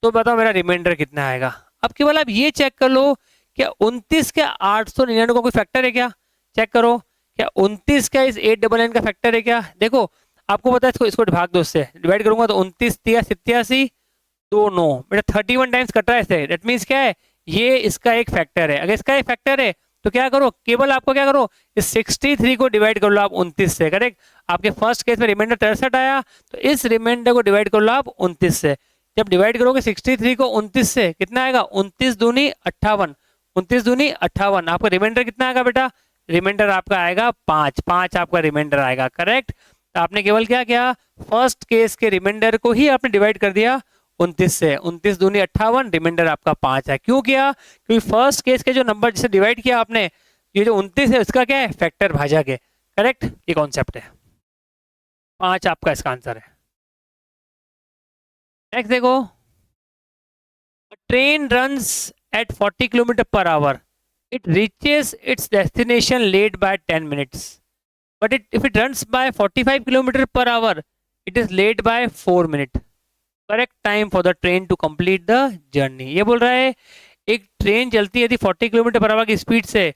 [SPEAKER 1] तो बताओ मेरा रिमाइंडर कितना आएगा। अब केवल आप ये चेक कर लो क्या 29 क्या 899 का कोई फैक्टर है क्या, चेक करो क्या 29 क्या इस 899 का फैक्टर है क्या। देखो आपको पता है इसको भाग दो, इससे डिवाइड करूंगा तो 29 तिया 87 2 9, बेटा 31 टाइम्स कट रहा है इससे, दैट मीन्स क्या है, ये इसका एक फैक्टर है। अगर इसका एक फैक्टर है तो क्या करो, केवल आपको क्या करो इस 63 को डिवाइड कर लो आप 29 से, करेक्ट। आपके फर्स्ट केस में रिमाइंडर 63 आया तो इस रिमाइंडर को डिवाइड कर लो आप 29 से। जब डिवाइड करोगे 63 को 29 से कितना आएगा, 29 दूनी 58, 29 दूनी 58, आपका रिमाइंडर कितना आएगा बेटा, रिमाइंडर आपका आएगा 5, 5 आपका रिमाइंडर आएगा, करेक्ट। तो आपने केवल क्या किया, फर्स्ट केस के रिमाइंडर को ही आपने डिवाइड कर दिया 29 से, 29 दूनी 58, रिमाइंडर आपका 5 है। क्यों किया, क्योंकि फर्स्ट केस के जो नंबर जिसे डिवाइड किया आपने, ये जो 29 है उसका क्या है, फैक्टर भाजक है, करेक्ट। ये कॉन्सेप्ट है, 5 आपका इसका आंसर है। नेक्स्ट देखो, train runs at 40 kilometre per hour, it reaches its destination late by 10 minutes, but if it runs by 45 kilometre per hour it is late by 4 minute, correct time for the train to complete the journey. ये बोल रहा है एक ट्रेन चलती है यदि 40 किलोमीटर पर आवर की स्पीड से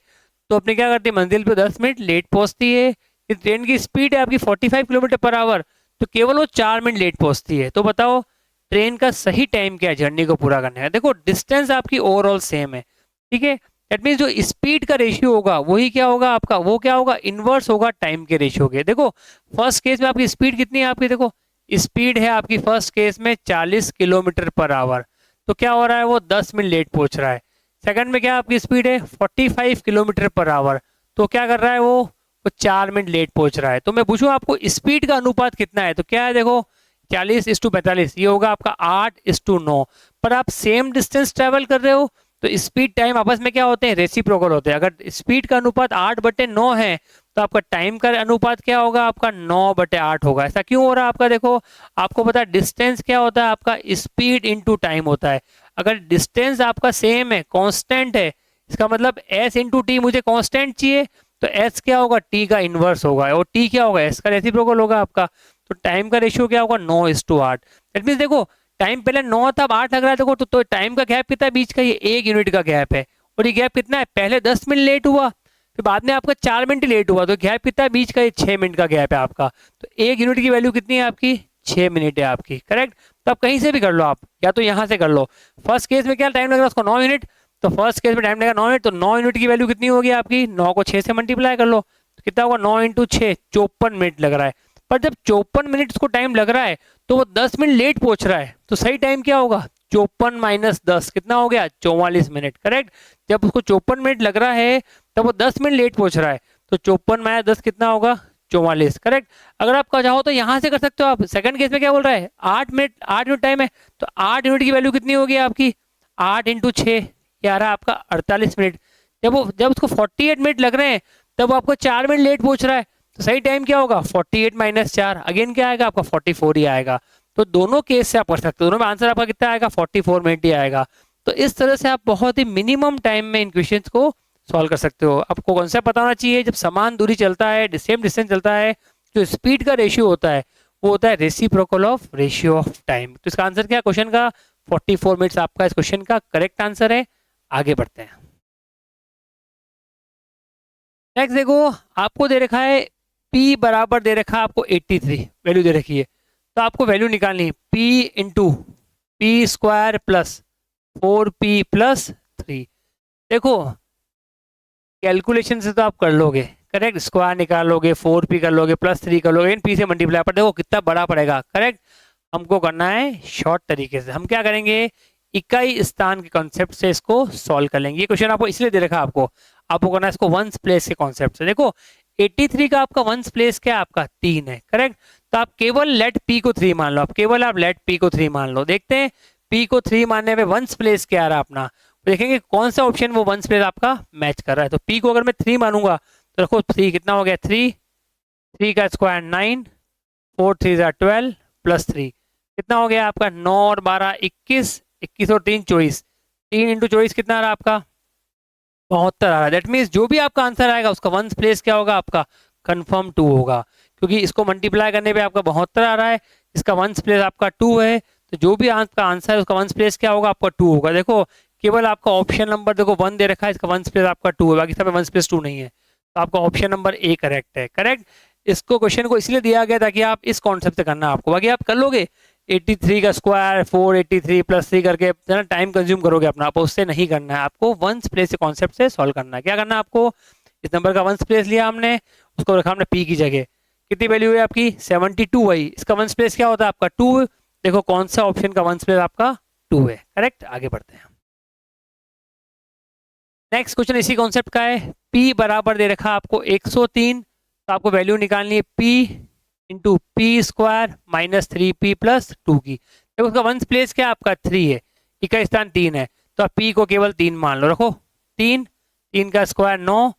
[SPEAKER 1] तो अपने क्या करती है, मंजिल पे 10 मिनट लेट पहुंचती है। इस ट्रेन की स्पीड है आपकी 45 किलोमीटर पर आवर तो केवल वो 4 मिनट लेट पहुंचती है। तो बताओ ट्रेन का सही टाइम क्या है जर्नी को पूरा करने का। देखो डिस्टेंस आपकी ओवरऑल सेम है, ठीक है, दैट मीन्स जो स्पीड का रेशियो होगा वही क्या होगा आपका, वो क्या होगा, इनवर्स होगा टाइम के रेशियो के। देखो फर्स्ट केस में आपकी स्पीड कितनी है, आपकी देखो स्पीड है आपकी फर्स्ट केस में 40 किलोमीटर पर आवर, तो क्या हो रहा है, वो 10 मिनट लेट पहुंच रहा है। सेकंड में क्या आपकी स्पीड है 45 किलोमीटर पर आवर, तो क्या कर रहा है वो 4 मिनट लेट पहुंच रहा है। तो मैं पूछूं आपको स्पीड का अनुपात कितना है, तो क्या है, देखो 40:45, ये होगा आपका 8:9। पर आप सेम डिस्टेंस ट्रेवल कर रहे हो तो स्पीड टाइम आपस में क्या होते हैं, रेसिप्रोकल होते हैं। अगर स्पीड का अनुपात 8/9 है तो आपका टाइम का अनुपात क्या होगा, आपका 9/8 होगा। ऐसा क्यों हो रहा है आपका, देखो आपको पता है डिस्टेंस क्या होता है आपका, स्पीड इनटू टाइम होता है। अगर डिस्टेंस आपका सेम है, कांस्टेंट है, इसका मतलब s इंटू टी मुझे कांस्टेंट चाहिए, तो s क्या होगा, t का इनवर्स होगा, और t क्या होगा, s का रेसिप्रोकल होगा आपका। तो टाइम का रेशियो क्या होगा, 9:8। दैट मीन्स देखो टाइम पहले 9 था, अब 8 लग रहा है, देखो तो टाइम का गैप कितना है बीच का, ये 1 यूनिट का गैप है। और ये गैप कितना है, पहले 10 मिनट लेट हुआ फिर बाद में आपका 4 मिनट लेट हुआ, तो गैप कितना है बीच का, ये 6 मिनट का गैप है आपका। तो 1 यूनिट की वैल्यू कितनी है आपकी, 6 मिनट है आपकी, करेक्ट। तो आप कहीं से भी कर लो, आप या तो यहाँ से कर लो। फर्स्ट केस में क्या टाइम लग रहा है उसको 9 यूनिट, तो फर्स्ट केस में टाइम लगेगा 9 मिनट, तो 9 यूनिट की वैल्यू कितनी होगी आपकी, 9 को 6 से मल्टीप्लाई कर लो तो कितना होगा, 9 × 6 54 मिनट लग रहा है। पर जब 54 मिनट उसको टाइम लग रहा है तो वो 10 मिनट लेट पहुंच रहा है, तो सही टाइम क्या होगा, 54 - 10 कितना हो गया, 44 मिनट, करेक्ट। जब उसको 54 मिनट लग रहा है तब वो 10 मिनट लेट पहुंच रहा है, तो 54 - 10 कितना होगा, 44, करेक्ट। अगर आप चाहो तो यहाँ से कर सकते हो आप। सेकंड केस में क्या बोल रहा है, 8 मिनट टाइम है, तो 8 यूनिट की वैल्यू कितनी होगी आपकी, 8 × 6 ये आ रहा है आपका 48 मिनट। जब उसको 48 मिनट लग रहे हैं तब आपको 4 मिनट लेट पहुंच रहा है, तो सही टाइम क्या होगा, 48 - 4 अगेन क्या आएगा आपका, 44 ही आएगा। तो दोनों केस से आप कर सकते हो, दोनों में आंसर आपका कितना आएगा, 44 मिनट ही आएगा। तो इस तरह से आप बहुत ही मिनिमम टाइम में इन क्वेश्चंस को सॉल्व कर सकते हो। आपको कॉन्सेप्ट पता होना चाहिए, जब समान दूरी चलता है, सेम डिस्टेंस चलता है, जो स्पीड का रेशियो होता है वो होता है reciprocal of ratio of time. तो इसका आंसर क्या है क्वेश्चन का? 44 मिनट्स आपका इस क्वेश्चन का करेक्ट आंसर है। आगे बढ़ते हैं। नेक्स्ट देखो, आपको दे रखा है P बराबर दे रखा है आपको 83 वैल्यू दे रखी है। तो आपको वैल्यू निकालनी है P into P square plus 4P plus 3। देखो कैलकुलेशन से तो आप कर लोगे, करेक्ट, स्क्वायर निकालोगे, 4P कर लोगे, प्लस 3 कर लोगे, P से मल्टीप्लाई, पर देखो कितना बड़ा पड़ेगा, करेक्ट। हमको करना है शॉर्ट तरीके से। हम क्या करेंगे, इकाई स्थान के कॉन्सेप्ट से इसको सॉल्व कर लेंगे। ये क्वेश्चन आपको इसलिए दे रखा है, आपको करना है इसको वंस प्लेस के कॉन्सेप्ट से। देखो 83 का आपका वंस प्लेस क्या है, आपका 3 है, करेक्ट। तो आप केवल लेट P को 3 मान लो, आप केवल आप लेट P को 3 मान लो। देखते हैं P को 3 मानने में वंस प्लेस क्या आ रहा है अपना, देखेंगे कौन सा ऑप्शन वो वंस प्लेस आपका मैच कर रहा है। तो P को अगर मैं 3 मानूंगा तो देखो 3 कितना हो गया, 3 का स्क्वायर 9, 4 3 12 प्लस 3 कितना हो गया आपका, 9 और 12 21, 21 और 3 24, 3 इंटू 24 कितना आ रहा है आपका, 72 आ रहा है। दैट मीन्स जो भी आपका आंसर आएगा उसका वंस प्लेस क्या होगा, आपका कंफर्म 2 होगा, क्योंकि इसको मल्टीप्लाई करने पे आपका 72 आ रहा है, इसका वंस प्लेस आपका 2 है। तो जो भी आपका आंसर है उसका वंस प्लेस क्या होगा, आपका 2 होगा। देखो केवल आपका ऑप्शन नंबर देखो 1 दे रखा है, इसका वंस प्लेस आपका 2 है, बाकी सब में वंस प्लेस 2 नहीं है। तो आपका ऑप्शन नंबर ए करेक्ट है, करेक्ट। इसको क्वेश्चन को इसलिए दिया गया ताकि आप इस कॉन्सेप्ट से करना आपको, बाकी आप कर लोगे 83 का स्क्वायर 483 प्लस 3 करके टाइम कंज्यूम करोगे अपना, आप उससे नहीं करना है, आपको वंस प्लेस कॉन्सेप्ट से सॉल्व करना है। क्या करना है आपको, इस नंबर का वंस प्लेस लिया हमने, उसको रखा हमने P की जगह, कितनी वैल्यू है आपकी 72 आई, इसका वंस प्लेस क्या होता है आपका 2। देखो कौन सा ऑप्शन का वंस प्लेस आपका 2 है, करेक्ट। आगे बढ़ते हैं। नेक्स्ट क्वेश्चन इसी कॉन्सेप्ट का है। P बराबर दे रखा आपको 103, तो आपको वैल्यू निकालनी है P into P square minus 3P plus 2 की। देखो उसका वंस प्लेस क्या आपका 3 है, इका स्थान 3 है, तो आप P को केवल 3 मान लो, रखो 3, 3 का स्क्वायर 9,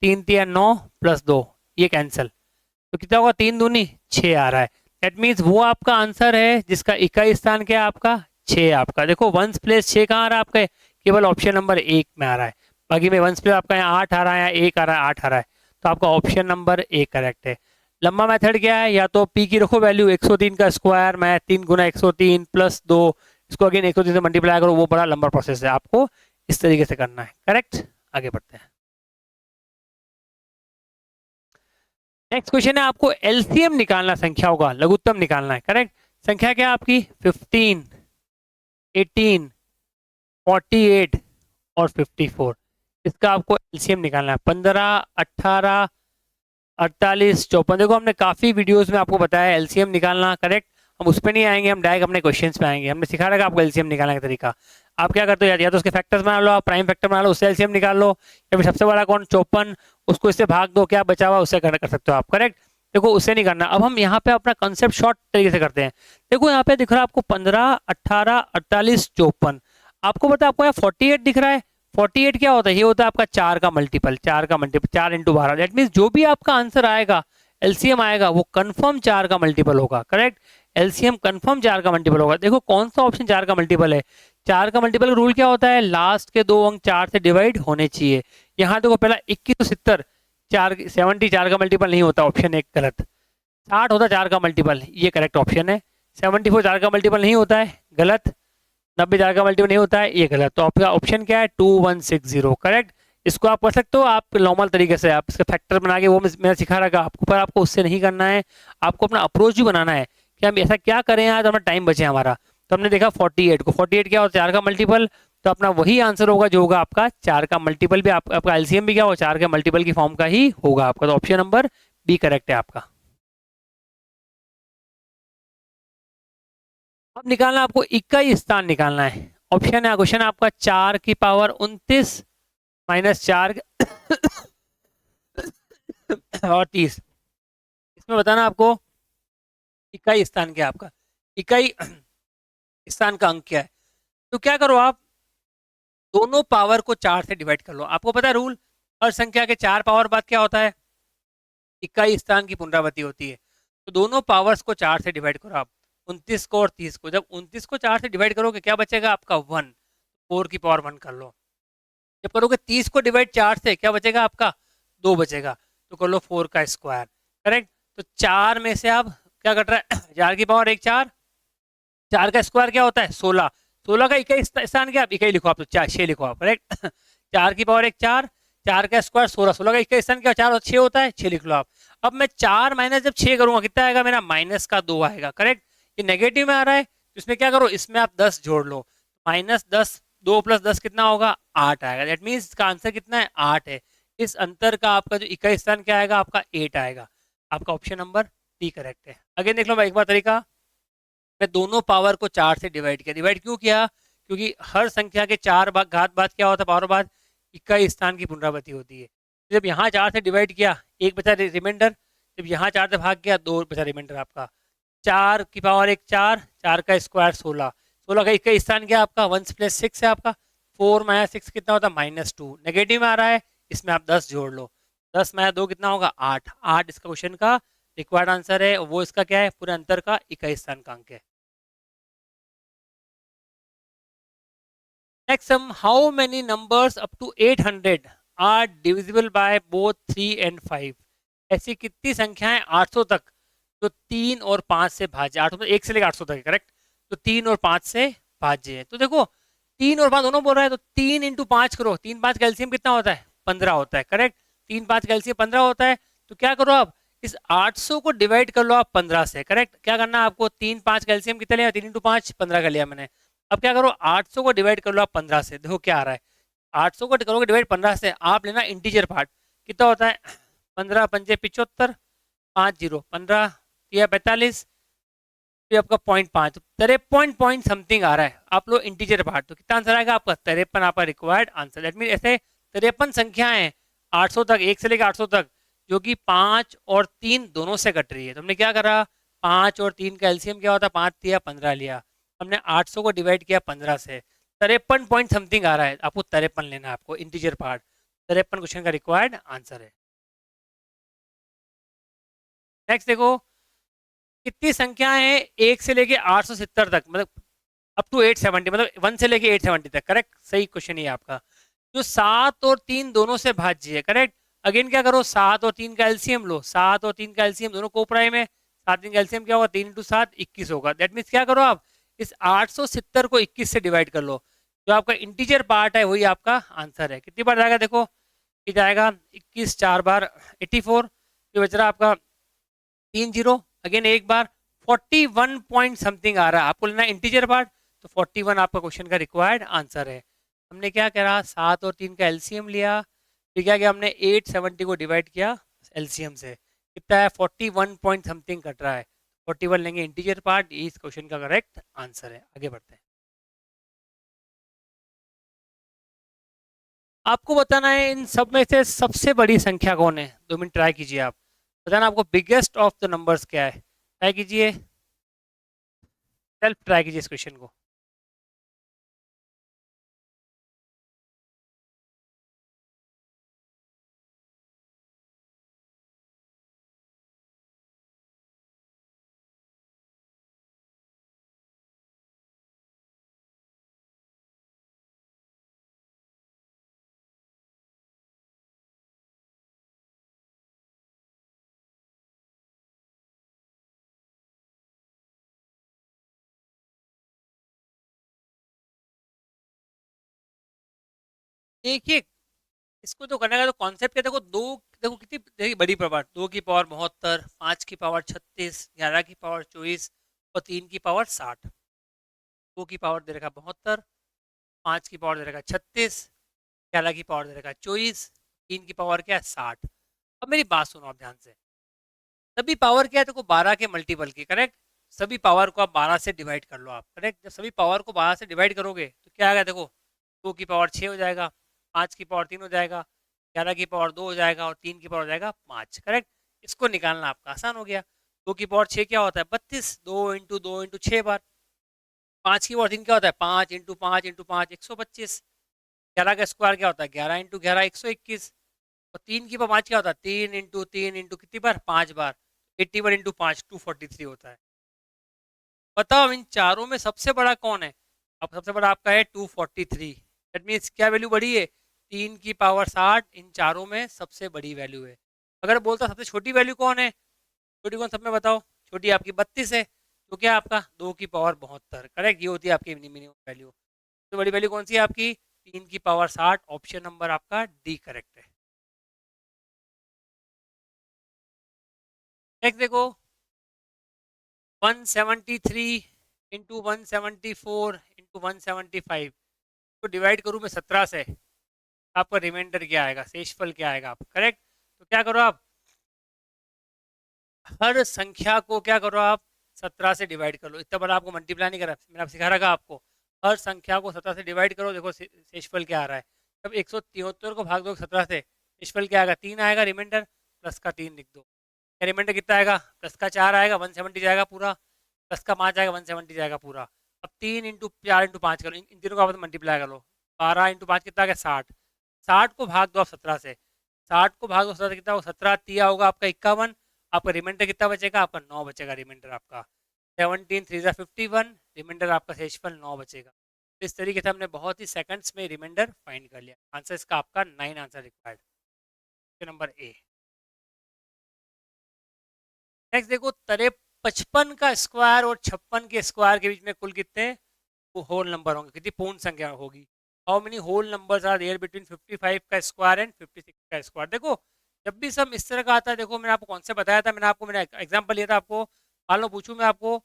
[SPEAKER 1] 3 3 9 प्लस 2, ये कैंसिल, तो कितना होगा 3 दूनी 6 आ रहा है। दैट मीन्स वो आपका आंसर है जिसका इकाई स्थान क्या है आपका 6 आपका। देखो वंस प्लेस 6 कहाँ आ रहा है आपका, केवल ऑप्शन नंबर 1 में आ रहा है, बाकी में वंस प्लेस आपका यहाँ 8 आ रहा है, यहाँ 1 आ रहा है, 8 आ रहा है, तो आपका ऑप्शन नंबर 1 करेक्ट है। लंबा मेथड क्या है, या तो P की रखो वैल्यू 103 का स्क्वायर मैं 3 गुना 103 प्लस 2, इसको अगेन 103 से मल्टीप्लाई करो, वो बड़ा लंबा प्रोसेस है, आपको इस तरीके से करना है, करेक्ट। आगे बढ़ते हैं। नेक्स्ट क्वेश्चन है, आपको एलसीएम निकालना, संख्या होगा लघुत्तम निकालना है, करेक्ट। संख्या क्या है आपकी 15, 18, 48 और 54, इसका आपको एलसीएम निकालना है। 15, 18, 48, 54, देखो हमने काफी वीडियोस में आपको बताया एलसीएम निकालना, करेक्ट। हम उस पर नहीं आएंगे, हम डायरेक्ट अपने क्वेश्चंस पे आएंगे। हमने सिखा रखा आपको एलसीएम निकालने का तरीका। आप क्या करते हो, या तो उसके फैक्टर्स बना लो, आप प्राइम फैक्टर बना लो, उससे एलसीएम निकाल लो, या फिर सबसे बड़ा कौन 54, उसको इससे भाग दो, क्या बचा हुआ उससे कर सकते हो आप, करेक्ट। देखो उससे नहीं करना। अब हम यहाँ पे अपना कंसेप्ट शॉर्ट तरीके से करते हैं। देखो यहाँ पे दिख रहा है आपको 15, 18, 48, 54, आपको पता है आपको यहाँ 48 दिख रहा है। 48 क्या होता है, ये होता है आपका 4 का मल्टीपल, 4 इंटू 12। दैट मीन्स जो भी आपका आंसर आएगा, एलसीएम आएगा, वो कंफर्म 4 का मल्टीपल होगा, करेक्ट। एलसीएम कंफर्म 4 का मल्टीपल होगा। देखो कौन सा ऑप्शन 4 का मल्टीपल है, 4 का मल्टीपल रूल क्या होता है, लास्ट के 2 अंक 4 से डिवाइड होने चाहिए। यहाँ देखो पहला 2170, 70 4 का मल्टीपल नहीं होता, ऑप्शन 1 गलत। 60 होता 4 का मल्टीपल, ये करेक्ट ऑप्शन है। 74 4 का मल्टीपल नहीं होता है, गलत। 90 4 का मल्टीपल नहीं होता है, ये गलत। तो आपका ऑप्शन क्या है 2160, करेक्ट। इसको आप कर सकते हो आप नॉर्मल तरीके से, आप इसका फैक्टर बना के, वो मैंने सिखा रखा आपको, पर आपको उससे नहीं करना है, आपको अपना अप्रोच भी बनाना है कि हम ऐसा क्या करें आज, हमारा टाइम बचे हमारा। तो हमने देखा 48 को, 48 क्या होता है 4 का मल्टीपल, तो अपना वही आंसर होगा जो होगा आपका 4 का मल्टीपल भी, आपका एलसीएम भी क्या होगा 4 के मल्टीपल की फॉर्म का ही होगा आपका। तो ऑप्शन नंबर बी करेक्ट है आपका। अब निकालना आपको इकाई स्थान निकालना है। ऑप्शन है क्वेश्चन आपका 4 की पावर 29 माइनस 4 और 30, इसमें बताना आपको इकाई स्थान क्या है आपका, इकाई स्थान का अंक क्या है। तो क्या करो आप, दोनों पावर को 4 से डिवाइड कर लो। आपको पता है रूल, हर संख्या के 4 पावर बाद क्या होता है, इकाई स्थान की पुनरावृत्ति होती है। तो दोनों पावर्स को 4 से डिवाइड करो आप, 29 को और 30 को। जब 29 को 4 से डिवाइड करोगे क्या बचेगा आपका 1, 4 की पावर 1 कर लो। जब करोगे 30 को डिवाइड 4 से क्या बचेगा आपका 2 बचेगा, तो कर लो 4 का स्क्वायर, करेक्ट। तो 4 में से आप क्या कट रहा है 4 की पावर 1 4, 4 का स्क्वायर क्या होता है 16, 16 का इकाई स्थान क्या, इकाई लिखो आप, तो 4 6 लिखो आप, करेक्ट 4 की पावर 1 4, 4 का स्क्वायर 16, 16 का इकाई स्थान क्या 4 और 6 होता है, 6 लिख लो आप। अब मैं 4 माइनस जब 6 करूंगा कितना आएगा मेरा, माइनस का 2 आएगा, करेक्ट। ये नेगेटिव में आ रहा है तो इसमें क्या करो, इसमें आप 10 जोड़ लो, -10, 2 + 10 कितना होगा 8 आएगा। दैट मीन्स इसका आंसर कितना है 8 है। इस अंतर का आपका जो इकाई स्थान क्या आएगा आपका 8 आएगा। आपका ऑप्शन नंबर डी करेक्ट है। अगेन देख लो भाई एक बार तरीका, मैं दोनों पावर को 4 से डिवाइड किया। डिवाइड क्यों किया, क्योंकि हर संख्या के 4 घात बाद क्या होता है, पावर बाद इकाई स्थान की पुनरावृत्ति होती है। जब यहाँ 4 से डिवाइड किया, एक बचा रिमाइंडर, जब यहाँ 4 से भाग गया 2 बचा रिमाइंडर आपका। 4 की पावर 1 4, 4 का स्क्वायर 16, 16 का इकाई स्थान क्या आपका 1 + 6 है आपका, 4 - 6 कितना होता है -2, नेगेटिव में आ रहा है, इसमें आप 10 जोड़ लो, 10 - 2 कितना होगा 8, 8 इसका क्वेश्चन का रिक्वायर्ड आंसर है। वो इसका क्या है, पूरे अंतर का इकाई स्थान का अंक है। Next sum, how many numbers up to 800 are divisible by both 3 and 5? ऐसी कितनी संख्याएं 800 तक जो 3 और 5 से भाज्य, 800 1 से लेकर 800 तक है, करेक्ट, तो 3 और 5 से भाज्य है। तो देखो 3 और 5 दोनों बोल रहा है, तो 3 × 5 करो, 3 5 कैल्शियम कितना होता है 15 होता है, करेक्ट, 3 5 कैल्शियम 15 होता है। तो क्या करो आप, इस 800 को डिवाइड कर लो आप 15 से, करेक्ट। क्या करना है आपको, 3 5 कैल्शियम कितना लिया, 3 × 5 15 का लिया मैंने। अब क्या करो 800 को डिवाइड कर लो आप 15 से, देखो क्या आ रहा है, 800 को करोगे डिवाइड 15 से, आप लेना इंटीजर पार्ट, कितना होता है 15 × 5 = 75, 5 0 15 या 45, फिर आपका 0.5 53 पॉइंट समथिंग आ रहा है। आप लो इंटीजर पार्ट, तो कितना आंसर आएगा आपका 53 आपका रिक्वायर्ड आंसर। दैट मीन ऐसे 53 संख्याएं हैं 800 तक, 1 से लेकर 800 तक, जो कि 5 और 3 दोनों से कट रही है। तो हमने क्या करा, 5 और 3 का एलसीएम क्या होता है 5 3 15 लिया, हमने 800 को डिवाइड किया 15 से, 53 पॉइंट समथिंग आ रहा है, आपको 53 लेना है, आपको इंटीजर पार्ट 53 क्वेश्चन का रिक्वायर्ड आंसर है। नेक्स्ट देखो, कितनी संख्याएं हैं 1 से लेके 870 तक, मतलब अप टू 870, मतलब 1 से लेके 870 तक, करेक्ट, सही क्वेश्चन है आपका। जो 7 और 3 दोनों से भाज्य है, करेक्ट। अगेन क्या करो, 7 और 3 का एलसीएम लो, 7 और 3 का एलसीएम दोनों को प्राइम है, 7 3 का एलसीएम क्या होगा 3 × 7 21 होगा। दैट मीन्स क्या करो आप, इस 870 को 21 से डिवाइड कर लो, जो आपका इंटीजर पार्ट है वही आपका आंसर है। कितनी बार जाएगा देखो, ये जाएगा 21 4 बार 84, ये बच रहा आपका 3 0, अगेन एक बार 41 पॉइंट समथिंग आ रहा है, आपको लेना इंटीजर पार्ट, तो 41 आपका क्वेश्चन का रिक्वायर्ड आंसर है। हमने क्या करा, 7 और 3 का एलसीएम लिया, फिर क्या किया हमने 870 को डिवाइड किया एलसीएम से, कितना है 41 पॉइंट समथिंग कट रहा है, 41 लेंगे इंटीजर पार्ट, इस क्वेश्चन का करेक्ट आंसर है। आगे बढ़ते हैं, आपको बताना है इन सब में से सबसे बड़ी संख्या कौन है। 2 मिनट ट्राई कीजिए आप, बताना आपको बिगेस्ट ऑफ द नंबर्स क्या है, ट्राई कीजिए, सेल्फ ट्राई कीजिए इस क्वेश्चन को। देखिए इसको तो करने का तो कॉन्सेप्ट है, देखो दो, देखो कितनी देखिए बड़ी पावर, 2 की पावर 72, 5 की पावर 36, 11 की पावर 24 और 3 की पावर 60। 2 की पावर दे रखा 72, 5 की पावर दे रखा 36, 11 की पावर दे रखा 24, 3 की पावर क्या है 60। अब मेरी बात सुनो आप ध्यान से, सभी पावर क्या है देखो 12 के मल्टीपल की, करेक्ट। सभी पावर को आप 12 से डिवाइड कर लो आप, करेक्ट। जब सभी पावर को 12 से डिवाइड करोगे तो क्या आएगा देखो, 2 की पावर 6 हो जाएगा, 5 की पावर 3 हो जाएगा, 11 की पावर 2 हो जाएगा और 3 की पावर हो जाएगा 5, करेक्ट। इसको निकालना आपका आसान हो गया। 2 की पावर 6 क्या होता है 32, 2 × 2 × 6 बार। 5 की पावर 3 क्या होता है 5 × 5 × 5 125। 11 का स्क्वायर क्या होता है 11 × 11 121। और 3 की पावर 5 क्या होता है 3 × 3 × कितनी बार 5 बार, 81 × 5 243 होता है। बताओ इन चारों में सबसे बड़ा कौन है, अब सबसे बड़ा आपका है 243। दैट मीन्स क्या वैल्यू बड़ी है 3 की पावर 60, इन चारों में सबसे बड़ी वैल्यू है। अगर बोलता सबसे छोटी वैल्यू कौन है, छोटी कौन सब में बताओ, छोटी आपकी 32 है, तो क्या आपका 2 की पावर 72, करेक्ट, ये होती है आपकी मिनिमम वैल्यू। तो बड़ी वैल्यू कौन सी है आपकी? 3 की पावर 60, ऑप्शन नंबर आपका डी करेक्ट है। नेक्स्ट देखो, 173 इंटू 174 इंटू 175 तो डिवाइड करूँ मैं 17 से, आपका रिमाइंडर क्या आएगा, शेषफल क्या आएगा आप, करेक्ट। तो क्या करो आप, हर संख्या को क्या करो आप, 17 से डिवाइड कर लो। इतना बड़ा आपको मल्टीप्लाई नहीं करा, मैंने आप सिखा रखा आपको। हर संख्या को 17 से डिवाइड करो, देखो शेषफल क्या आ रहा है। जब 173 को भाग दो 17 से, शेषफल क्या आएगा, 3 आएगा, रिमाइंडर प्लस का 3 लिख दो। रिमाइंडर कितना आएगा, प्लस का 4 आएगा, 170 जाएगा पूरा, प्लस का 5 आएगा, 170 जाएगा पूरा। अब 3 इंटू 4 इंटू 5 करो, इन तीनों को आपस में मल्टीप्लाई करो। 12 इंटू 5 कितना आ गया, 60। 60 को भाग दो आप 17 से, 60 को भाग दो 17 से कितना होगा, 17 तिया होगा आपका 51। आपका रिमाइंडर कितना बचेगा, आपका 9 बचेगा रिमाइंडर आपका। 17 3 51, रिमाइंडर आपका शेषफल 9 बचेगा। तो इस तरीके से हमने बहुत ही सेकंड्स में रिमाइंडर फाइंड कर लिया। आंसर इसका आपका 9 answer required, number A. Next देखो, 55 का स्क्वायर और 56 के स्क्वायर के बीच में कुल कितने होल नंबर होंगे, कितनी पूर्ण संख्या होगी। How many whole numbers are there between 55 का स्क्वायर एंड 56 का स्क्वायर। देखो जब भी सम इस तरह का आता है, देखो मैंने आपको कौन से बताया था, मैंने आपको मेरा एग्जांपल लिया था आपको। मान लो पूछूं मैं आपको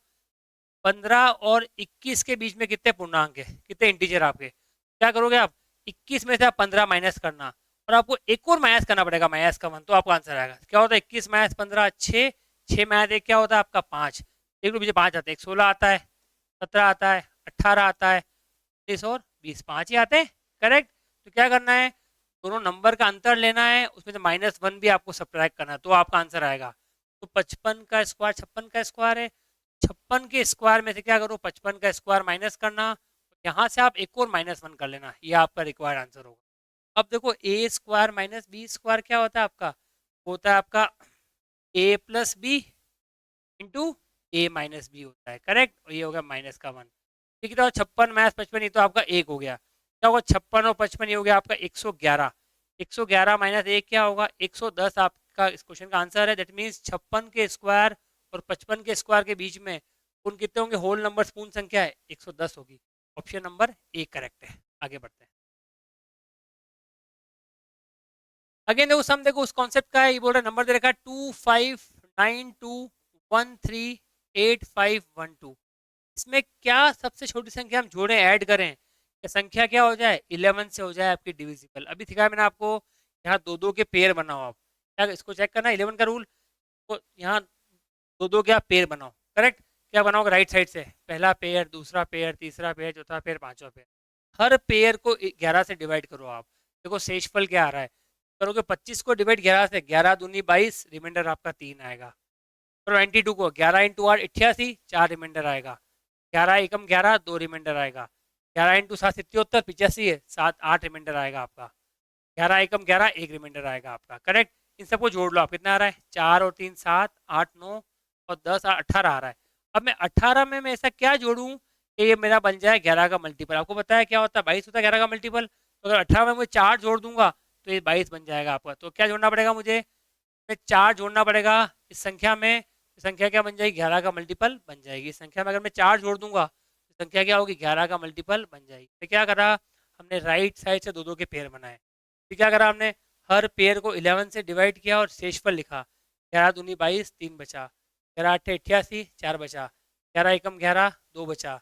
[SPEAKER 1] 15 और 21 के बीच में कितने पूर्णांक है, कितने इंटीजर आपके, क्या करोगे आप, 21 में से आप 15 माइनस करना, और आपको एक और माइनस करना पड़ेगा, माइनस का 1, तो आपका आंसर आएगा। क्या होता है 21 माइनस 15 6, 6 माइनस 1 क्या होता है आपका 5। एक रुपये 5 आते हैं, 16 आता है, 17 आता है, 18 आता है, 19 और 20, 5 ही आते हैं, करेक्ट। तो क्या करना है, दोनों नंबर का अंतर लेना है, उसमें से -1 भी आपको सब्ट्रैक्ट करना है, तो आपका आंसर आएगा। तो 55 का स्क्वायर 56 का स्क्वायर है, 56 के स्क्वायर में से क्या करो, 55 का स्क्वायर माइनस करना, यहाँ से आप एक और -1 कर लेना, ये आपका रिक्वायर्ड आंसर होगा। अब देखो ए स्क्वायर माइनस बी स्क्वायर क्या होता है आपका, होता है आपका ए प्लस बी इंटू ए माइनस बी होता है, करेक्ट। और ये हो गया -1। ठीक है, 56 माइनस 55 ये तो आपका 1 हो गया। क्या होगा, 56 और 55 ये हो गया आपका 111। 111 माइनस 1 क्या होगा, 110 आपका इस क्वेश्चन का आंसर है। दैट मीन्स 56 के स्क्वायर और 55 के स्क्वायर के बीच में उन कितने होंगे, होल नंबर पूर्ण संख्या है 110 होगी। ऑप्शन नंबर ए करेक्ट है। आगे बढ़ते हैं। अगेन देखो सम, देखो उस कॉन्सेप्ट का है, ये बोल रहा है नंबर दे रखा है 2592138512। इसमें क्या सबसे छोटी संख्या हम जोड़ें ऐड करें, या संख्या क्या हो जाए 11 से हो जाए आपकी डिविजिबल। अभी सिखाया मैंने आपको, यहाँ दो दो के पेयर बनाओ आप, क्या इसको चेक करना 11 का रूल, तो यहाँ दो दो क्या पेयर बनाओ, करेक्ट। क्या बनाओगे, राइट साइड से पहला पेयर, दूसरा पेयर, तीसरा पेयर, चौथा पेयर, पांचवा पेयर। हर पेयर को 11 से डिवाइड करो आप, देखो शेषफल क्या आ रहा है। करोगे 25 को डिवाइड 11 से, 11 दूनी 22, रिमाइंडर आपका 3 आएगा। और 92 को 11 इंटू 8 88, 4 रिमाइंडर आएगा। 11 एकम 11, 2 रिमाइंडर आएगा। 11 इंटू 7 77, 85 है, 7 8 रिमाइंडर आएगा आपका। 11 एकम 11, 1 रिमाइंडर आएगा आपका, करेक्ट। इन सबको जोड़ लो आप, कितना आ रहा है, 4 और 3 7, 8 9 और 10 18 आ रहा है। अब मैं 18 में मैं ऐसा क्या जोड़ूं कि ये मेरा बन जाए 11 का मल्टीपल। आपको पता है क्या होता है, 22 होता है 11 का मल्टीपल। तो अगर 18 में मुझे 4 जोड़ दूंगा तो ये 22 बन जाएगा आपका। तो क्या जोड़ना पड़ेगा मुझे, मैं 4 जोड़ना पड़ेगा इस संख्या में। संख्या क्या बन जाएगी, 11 का मल्टीपल बन जाएगी। इस संख्या में अगर मैं 4 जोड़ दूंगा तो संख्या क्या होगी, 11 का मल्टीपल बन जाएगी। तो क्या करा हमने, राइट साइड से दो दो के पेयर बनाए। फिर क्या करा हमने, हर पेयर को 11 से डिवाइड किया और शेषफल लिखा। 11 दूनी 22, 3 बचा। 11 8 88, 4 बचा। 11 एकम 11, 2 बचा।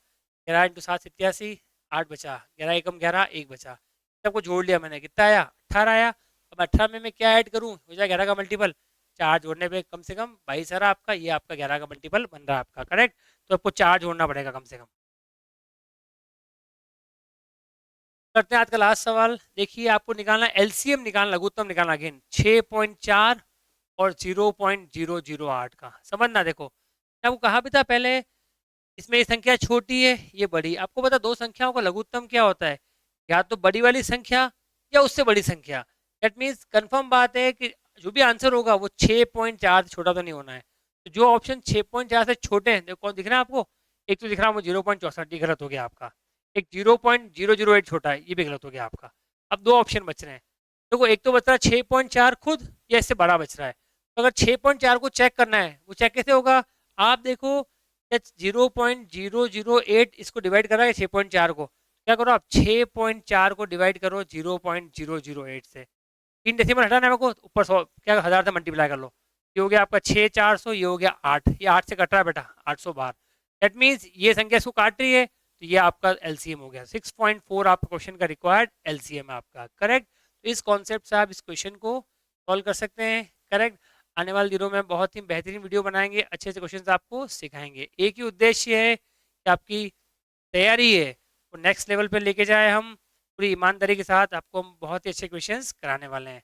[SPEAKER 1] 11 इंटू 7 87, 8 बचा। 11 एकम 11, 1 बचा। सबको जोड़ लिया मैंने, कितना आया 18 आया। अब 18 में मैं क्या ऐड करूं, हो जाए 11 का मल्टीपल। 4 जोड़ने पे कम से कम 22 आ रहा आपका, ये आपका 11 का मल्टीपल बन रहा है आपका, करेक्ट। तो आपको 4 जोड़ना पड़ेगा कम से कम। करते हैं आज का लास्ट सवाल। देखिए आपको निकालना एलसीएम, निकालना लघुत्तम निकालना। अगेन 6.4 और 0.008 का समझना। देखो मैं आपको कहा भी था पहले, इसमें ये संख्या छोटी है ये बड़ी। आपको पता दो संख्याओं का लघुत्तम क्या होता है, या तो बड़ी वाली संख्या या उससे बड़ी संख्या। दैट मीन्स कंफर्म बात है कि जो भी आंसर होगा वो 6.4 से छोटा तो नहीं होना है। तो जो ऑप्शन 6.4 से छोटे हैं, देखो कौन दिख रहा है आपको, एक तो दिख रहा है वो 0.64, ये गलत हो गया आपका। एक 0.008 छोटा है, ये भी गलत हो गया आपका। अब दो ऑप्शन बच रहे हैं। देखो एक तो बच रहा है 6.4 खुद, या इससे बड़ा बच रहा है। तो अगर 6.4 को चेक करना है, वो चेक कैसे होगा, आप देखो 0.008 इसको डिवाइड करा है 6.4 को, क्या करो आप 6.4 को डिवाइड करो 0.008 से, 3 डेसिमल हटाना है मेरे को, ऊपर 100 क्या 1000 से मल्टीप्लाई कर लो, ये हो गया आपका 6 400, ये हो गया 8, ये 8 से कट रहा है बेटा, 800 बार। दैट मीन्स ये संख्या इसको काट रही है, तो ये आपका एलसीएम हो गया 6.4, आपका क्वेश्चन का रिक्वायर्ड एलसीएम है आपका, करेक्ट। तो इस कॉन्सेप्ट से आप इस क्वेश्चन को सॉल्व कर सकते हैं, करेक्ट। आने वाले दिनों में बहुत ही बेहतरीन वीडियो बनाएंगे, अच्छे से क्वेश्चन आपको सिखाएंगे, एक ही उद्देश्य है कि आपकी तैयारी है वो नेक्स्ट लेवल पे लेके जाए हम, पूरी ईमानदारी के साथ आपको हम बहुत ही अच्छे क्वेश्चंस कराने वाले हैं।